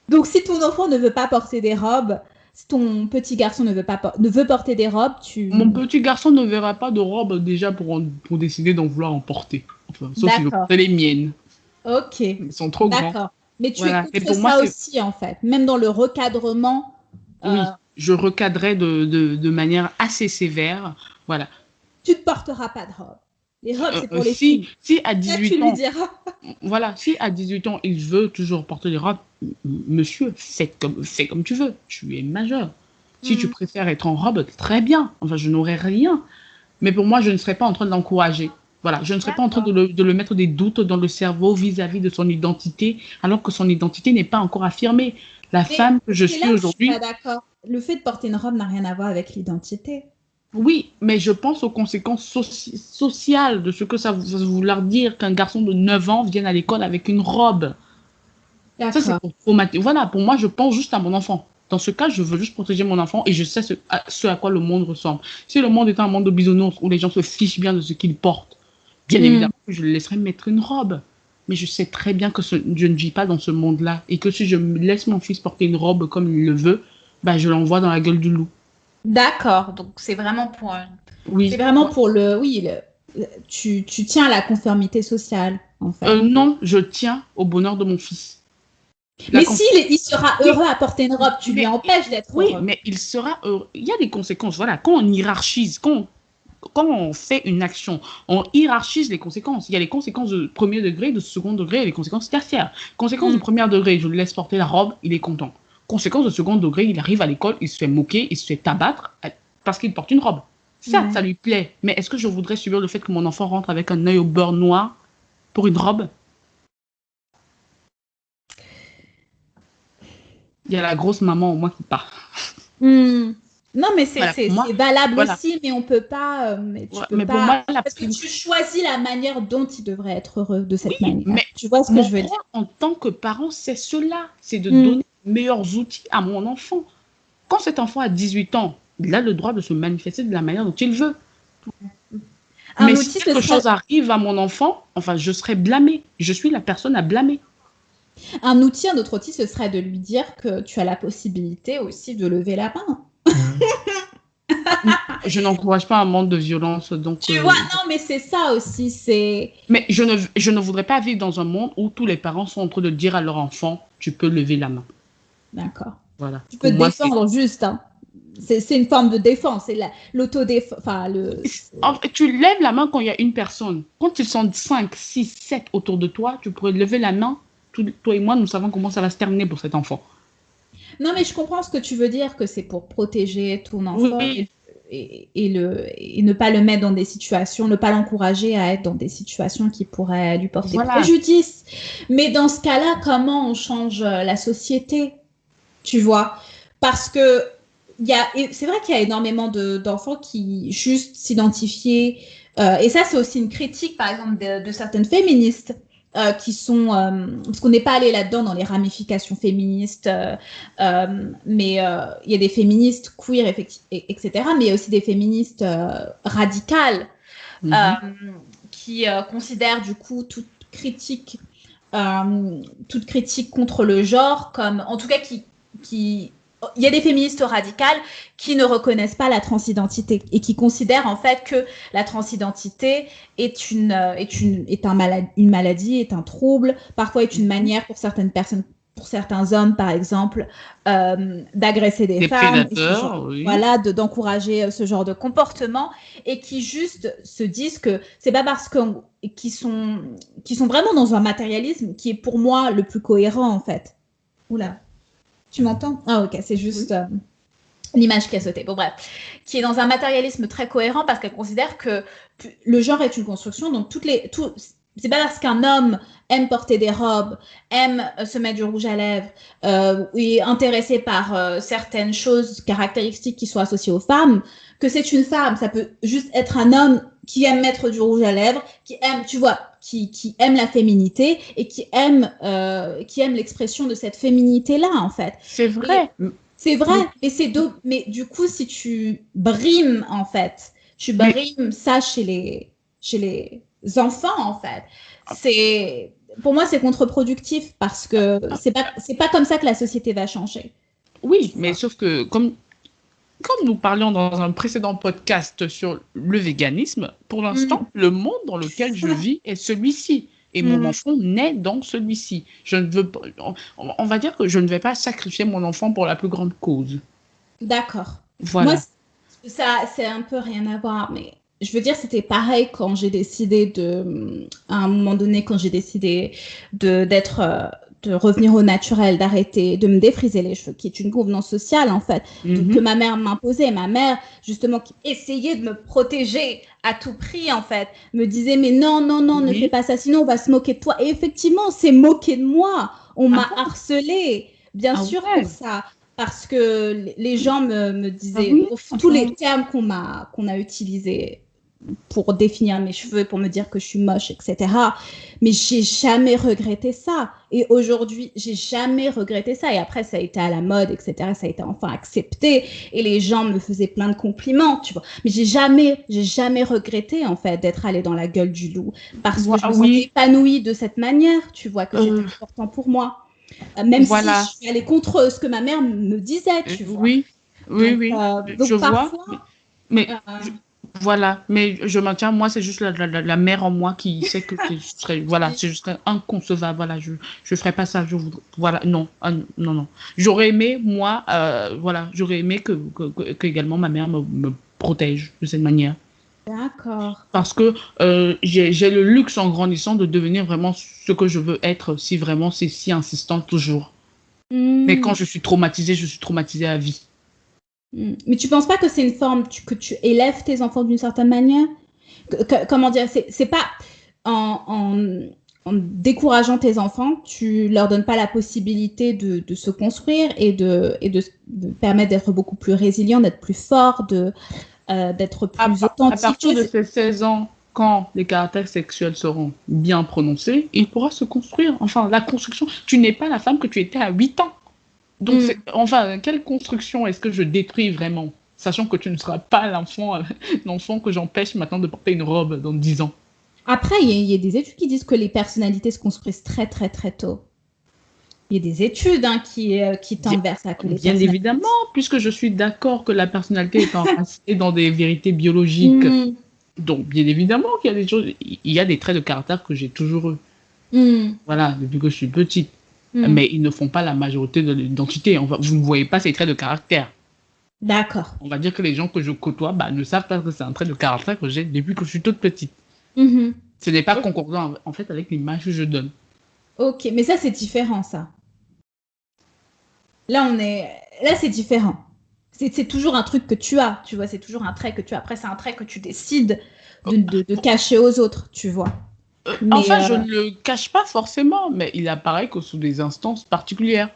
Donc si ton enfant ne veut pas porter des robes, si ton petit garçon ne veut porter des robes, Mon tu... petit garçon ne verra pas de robe déjà pour décider d'en vouloir en porter. Enfin, sauf s'il veut D'accord. porter les miennes. Ok, Ils sont trop grands. d'accord. Mais tu es Voilà. Et contre pour moi, ça c'est aussi, en fait. Même dans le recadrement, euh, oui, je recadrais de manière assez sévère. Voilà. tu ne porteras pas de robe. Les robes, c'est pour les Si, filles. si à Ça, 18 tu lui ans, diras. voilà, si à 18 ans, il veut toujours porter des robes, monsieur, fais comme tu veux. Tu es majeur. Si tu Mm. préfères être en robe, très bien. Enfin, je n'aurais rien. Mais pour moi, je ne serais pas en train de l'encourager. Voilà, je ne serais pas en train D'accord. de le mettre des doutes dans le cerveau vis-à-vis de son identité, alors que son identité n'est pas encore affirmée. La Mais femme que je c'est là suis où je suis pas aujourd'hui, d'accord. Le fait de porter une robe n'a rien à voir avec l'identité. oui, mais je pense aux conséquences sociales de ce que ça va vouloir dire qu'un garçon de 9 ans vienne à l'école avec une robe. Ça, c'est D'accord. pour traumatiser. Voilà, pour moi, je pense juste à mon enfant. Dans ce cas, je veux juste protéger mon enfant et je sais ce à quoi le monde ressemble. Si le monde est un monde de bisounours où les gens se fichent bien de ce qu'ils portent, bien Mm. évidemment, je le laisserai mettre une robe. Mais je sais très bien que je ne vis pas dans ce monde-là et que si je laisse mon fils porter une robe comme il le veut, bah, je l'envoie dans la gueule du loup. D'accord. Donc c'est vraiment pour, c'est Oui. vraiment pour le, oui, tu tiens à la conformité sociale, en fait. Non, je tiens au bonheur de mon fils. La Mais con- il sera Oui, heureux à porter une robe, tu lui mais, empêches d'être oui, heureux. mais il sera heureux. Il y a des conséquences. Voilà, quand on hiérarchise, quand on fait une action, on hiérarchise les conséquences. Il y a les conséquences de premier degré, de second degré et les conséquences tertiaires. Conséquences de Mm. premier degré, je le laisse porter la robe, il est content. Conséquences de second degré, il arrive à l'école, il se fait moquer, il se fait abattre parce qu'il porte une robe. Ça Ouais. lui plaît. Mais est-ce que je voudrais subir le fait que mon enfant rentre avec un œil au beurre noir pour une robe? Il y a la grosse maman au moins qui part. Hmm. Non, mais Voilà, pour moi, c'est valable voilà. aussi, mais on peut pas, mais tu Ouais, peux mais pour pas, moi, la parce que prime. tu choisis la manière dont il devrait être heureux de Oui, cette manière. mais Tu vois ce que mon je veux rôle dire? en tant que parent, c'est cela, c'est de Hmm. donner les meilleurs outils à mon enfant. Quand cet enfant a 18 ans, il a le droit de se manifester de la manière dont il veut. Un Mais si outil, ce quelque chose serait, arrive à mon enfant, enfin, je serai blâmée. Je suis la personne à blâmer. un autre outil, ce serait de lui dire que tu as la possibilité aussi de lever la main. Je n'encourage pas un monde de violence, donc. Tu vois, non, mais c'est ça aussi, c'est, Mais je ne voudrais pas vivre dans un monde où tous les parents sont en train de dire à leur enfant, tu peux lever la main. d'accord. Voilà. Tu peux Pour te moi, c'est défendre juste, hein. C'est une forme de défense, c'est l'autodéfense, enfin, Tu lèves la main quand il y a une personne. Quand ils sont 5, 6, 7 autour de toi, tu pourrais lever la main. Toi et moi, nous savons comment ça va se terminer pour cet enfant. Non, mais je comprends ce que tu veux dire, que c'est pour protéger ton enfant Oui, et ne pas le mettre dans des situations, ne pas l'encourager à être dans des situations qui pourraient lui porter voilà. préjudice. Mais dans ce cas-là, comment on change la société, tu vois? Parce que c'est vrai qu'il y a énormément d'enfants qui juste s'identifiaient. Et ça, c'est aussi une critique, par exemple, de certaines féministes qui sont... parce qu'on n'est pas allé là-dedans dans les ramifications féministes, mais il y a des féministes queer, etc. Mais il y a aussi des féministes radicales qui considèrent du coup toute critique contre le genre comme... En tout cas, il y a des féministes radicales qui ne reconnaissent pas la transidentité et qui considèrent en fait que la transidentité est une maladie, est un trouble, parfois est une manière pour certaines personnes, pour certains hommes par exemple, d'agresser des femmes, prédateurs, oui. Voilà, d'encourager ce genre de comportement, et qui juste se disent que c'est pas parce qu'ils sont vraiment dans un matérialisme qui est pour moi le plus cohérent en fait. Oula. Tu m'entends? Ah ok, c'est juste l'image qui a sauté. Bon bref, qui est dans un matérialisme très cohérent parce qu'elle considère que le genre est une construction, donc c'est pas parce qu'un homme aime porter des robes, aime se mettre du rouge à lèvres, est intéressé par certaines choses caractéristiques qui sont associées aux femmes, que c'est une femme. Ça peut juste être un homme qui aime mettre du rouge à lèvres, qui aime, tu vois, qui aime la féminité et qui aime l'expression de cette féminité-là, en fait. C'est vrai. C'est vrai, mais du coup, si tu brimes, en fait, ça chez les enfants, en fait, pour moi, c'est contre-productif parce que c'est pas comme ça que la société va changer. Oui, mais sauf que comme nous parlions dans un précédent podcast sur le véganisme, pour l'instant, le monde dans lequel je vis est celui-ci. Et mon enfant naît dans celui-ci. Je ne veux pas, on va dire que je ne vais pas sacrifier mon enfant pour la plus grande cause. D'accord. Voilà. Moi, ça, c'est un peu rien à voir, mais je veux dire, c'était pareil quand j'ai décidé à un moment donné, quand j'ai décidé de revenir au naturel, d'arrêter, de me défriser les cheveux, qui est une convenance sociale, en fait, que ma mère m'imposait. Ma mère, justement, qui essayait de me protéger à tout prix, en fait, me disait, mais non, ne fais pas ça, sinon on va se moquer de toi. Et effectivement, c'est moqué de moi. On m'a harcelée, bien sûr, pour ça. Parce que les gens me disaient tous les termes qu'on a utilisés pour définir mes cheveux, pour me dire que je suis moche, etc. Mais j'ai jamais regretté ça. Et aujourd'hui, j'ai jamais regretté ça. Et après, ça a été à la mode, etc. Ça a été enfin accepté. Et les gens me faisaient plein de compliments, tu vois. Mais j'ai jamais regretté, en fait, d'être allée dans la gueule du loup. Parce que je me sentais épanouie de cette manière, tu vois, que c'était important pour moi. Même si je suis allée contre ce que ma mère me disait, tu vois. Oui. Donc je parfois, vois. Mais voilà, mais je maintiens, moi, c'est juste la mère en moi qui sait que c'est juste inconcevable. Voilà, je ferais pas ça. Voilà, non. J'aurais aimé, moi, j'aurais aimé que également ma mère me protège de cette manière. D'accord. Parce que j'ai le luxe en grandissant de devenir vraiment ce que je veux être, si vraiment c'est si insistant toujours. Mais quand je suis traumatisée à vie. Mais tu penses pas que c'est une forme que tu élèves tes enfants d'une certaine manière? Comment dire, c'est pas en décourageant tes enfants, tu leur donnes pas la possibilité de se construire et de permettre d'être beaucoup plus résilients, d'être plus forts, d'être plus authentique. À partir de ses 16 ans, quand les caractères sexuels seront bien prononcés, il pourra se construire. Enfin, la construction, tu n'es pas la femme que tu étais à 8 ans. Donc, quelle construction est-ce que je détruis vraiment, sachant que tu ne seras pas l'enfant que j'empêche maintenant de porter une robe dans 10 ans. Après, il y a des études qui disent que les personnalités se construisent très, très, très tôt. Il y a des études qui tendent vers ça. Bien évidemment, puisque je suis d'accord que la personnalité est enracinée dans des vérités biologiques. Donc, bien évidemment qu'il y a des choses, il y a des traits de caractère que j'ai toujours eus. Voilà, depuis que je suis petite. Mais ils ne font pas la majorité de l'identité. Vous ne voyez pas ces traits de caractère. D'accord. On va dire que les gens que je côtoie ne savent pas que c'est un trait de caractère que j'ai depuis que je suis toute petite. Ce n'est pas concordant en fait avec l'image que je donne. Ok, mais ça c'est différent, ça. Là c'est différent. C'est toujours un truc que tu as, tu vois. C'est toujours un trait que tu as. Après, c'est un trait que tu décides de cacher aux autres, tu vois. Enfin, je ne le cache pas forcément, mais il apparaît que sous des instances particulières.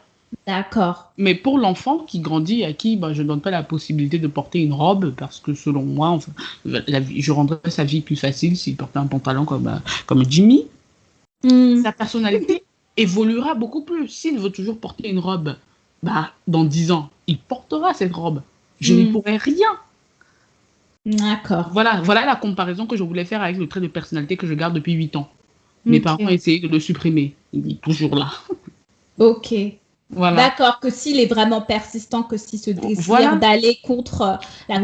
D'accord. Mais pour l'enfant qui grandit, à qui je ne donne pas la possibilité de porter une robe, parce que selon moi, enfin, je rendrais sa vie plus facile s'il portait un pantalon comme Jimmy, sa personnalité évoluera beaucoup plus. S'il veut toujours porter une robe, dans 10 ans, il portera cette robe. Je n'y pourrai rien. D'accord. Voilà la comparaison que je voulais faire avec le trait de personnalité que je garde depuis 8 ans. Mes parents ont essayé de le supprimer. Il est toujours là. Ok. Voilà. D'accord, que s'il est vraiment persistant, que si ce désir d'aller contre la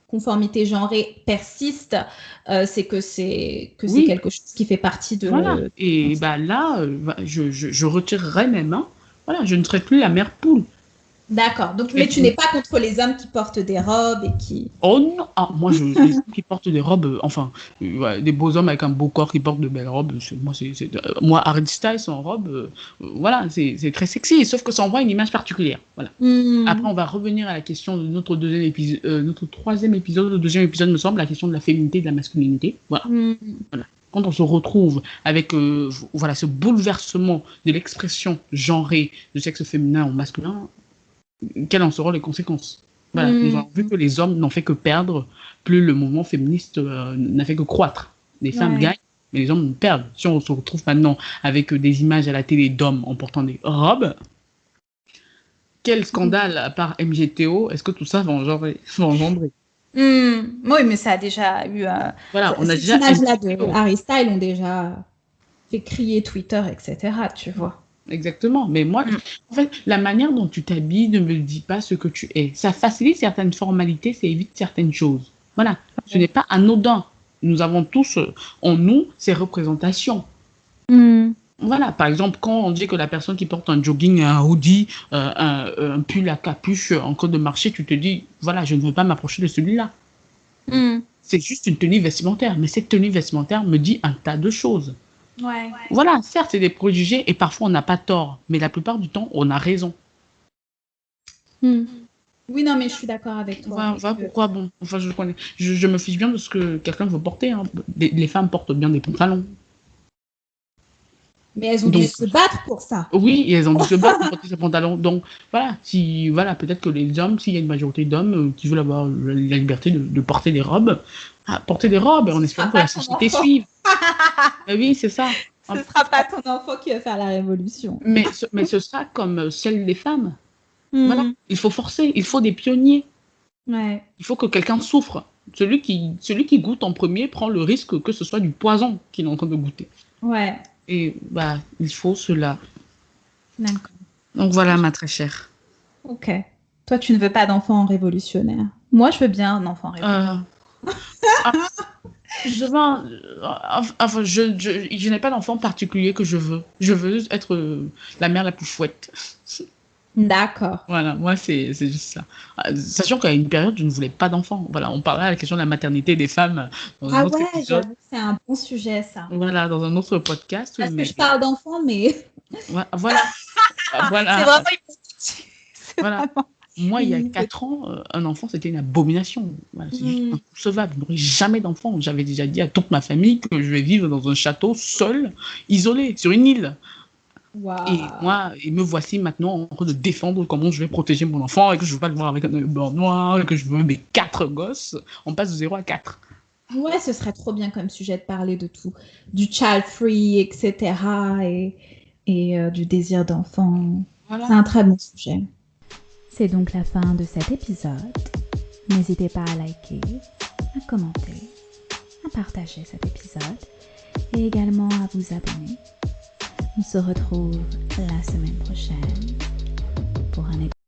conformité genrée persiste, c'est que c'est quelque chose qui fait partie de... Voilà. Et là, je retirerai mes mains. Voilà, je ne serai plus la mère poule. D'accord. Donc, mais tu n'es pas contre les hommes qui portent des robes et qui... Oh non, moi, les hommes qui portent des robes, des beaux hommes avec un beau corps qui portent de belles robes, moi, Harry Styles en robe, voilà, c'est très sexy, sauf que ça envoie une image particulière. Voilà. Après, on va revenir à la question de notre deuxième épisode, notre troisième épisode, le deuxième épisode, me semble, la question de la féminité et de la masculinité. Voilà. Voilà. Quand on se retrouve avec ce bouleversement de l'expression genrée du sexe féminin ou masculin, quelles en seront les conséquences? Voilà, nous avons vu que les hommes n'ont fait que perdre, plus le mouvement féministe n'a fait que croître. Les femmes gagnent, mais les hommes perdent. Si on se retrouve maintenant avec des images à la télé d'hommes en portant des robes, quel scandale, à part MGTO, est-ce que tout ça va engendrer? Oui, mais ça a déjà eu... Voilà, on a déjà... Ces images-là de Harry Styles ont déjà fait crier Twitter, etc., tu vois. Exactement. Mais moi, en fait, la manière dont tu t'habilles ne me dit pas ce que tu es. Ça facilite certaines formalités, ça évite certaines choses. Voilà. Ce n'est pas anodin. Nous avons tous en nous ces représentations. Voilà. Par exemple, quand on dit que la personne qui porte un jogging, un hoodie, un pull à capuche en code de marché, tu te dis, voilà, je ne veux pas m'approcher de celui-là. C'est juste une tenue vestimentaire. Mais cette tenue vestimentaire me dit un tas de choses. Voilà, certes, c'est des préjugés et parfois on n'a pas tort, mais la plupart du temps, on a raison. Oui, non, mais je suis d'accord avec toi. Voilà pourquoi, je me fiche bien de ce que quelqu'un veut porter. Hein. Les femmes portent bien des pantalons. Mais elles ont dû se battre pour ça. Oui, et elles ont dû se battre pour porter ces pantalons. Donc, voilà, peut-être que les hommes, s'il y a une majorité d'hommes qui veulent avoir la liberté de porter des robes, porter des robes, en espérant que la société suive. Oui, c'est ça. Ce ne sera pas ton enfant qui va faire la révolution. Mais ce sera comme celle des femmes. Voilà, il faut forcer, il faut des pionniers. Il faut que quelqu'un souffre. Celui qui goûte en premier prend le risque que ce soit du poison qu'il est en train de goûter. Et il faut cela. D'accord. Donc voilà, ma très chère. Ok. Toi, tu ne veux pas d'enfant révolutionnaire. Moi, je veux bien un enfant révolutionnaire. Je n'ai pas d'enfant particulier que je veux. Je veux être la mère la plus fouette. D'accord. Voilà, moi, c'est juste ça. Sachant qu'à une période, je ne voulais pas d'enfant. Voilà, on parlait à la question de la maternité des femmes dans un autre épisode. C'est un bon sujet, ça. Voilà, dans un autre podcast. Parce que je parle d'enfant, mais... Voilà. Voilà. C'est vraiment hypothétique. Voilà. Moi, il y a 4 ans, un enfant, c'était une abomination. Voilà, c'est juste inconcevable. Je n'aurai jamais d'enfant. J'avais déjà dit à toute ma famille que je vais vivre dans un château, seul, isolé, sur une île. Et moi, me voici maintenant en train de défendre comment je vais protéger mon enfant et que je ne veux pas le voir avec un œil blanc noir et que je veux mes 4 gosses. On passe de 0 à 4. Ouais, ce serait trop bien comme sujet de parler de tout. Du child free, etc. Et du désir d'enfant. Voilà. C'est un très bon sujet. C'est donc la fin de cet épisode. N'hésitez pas à liker, à commenter, à partager cet épisode et également à vous abonner. On se retrouve la semaine prochaine pour un épisode.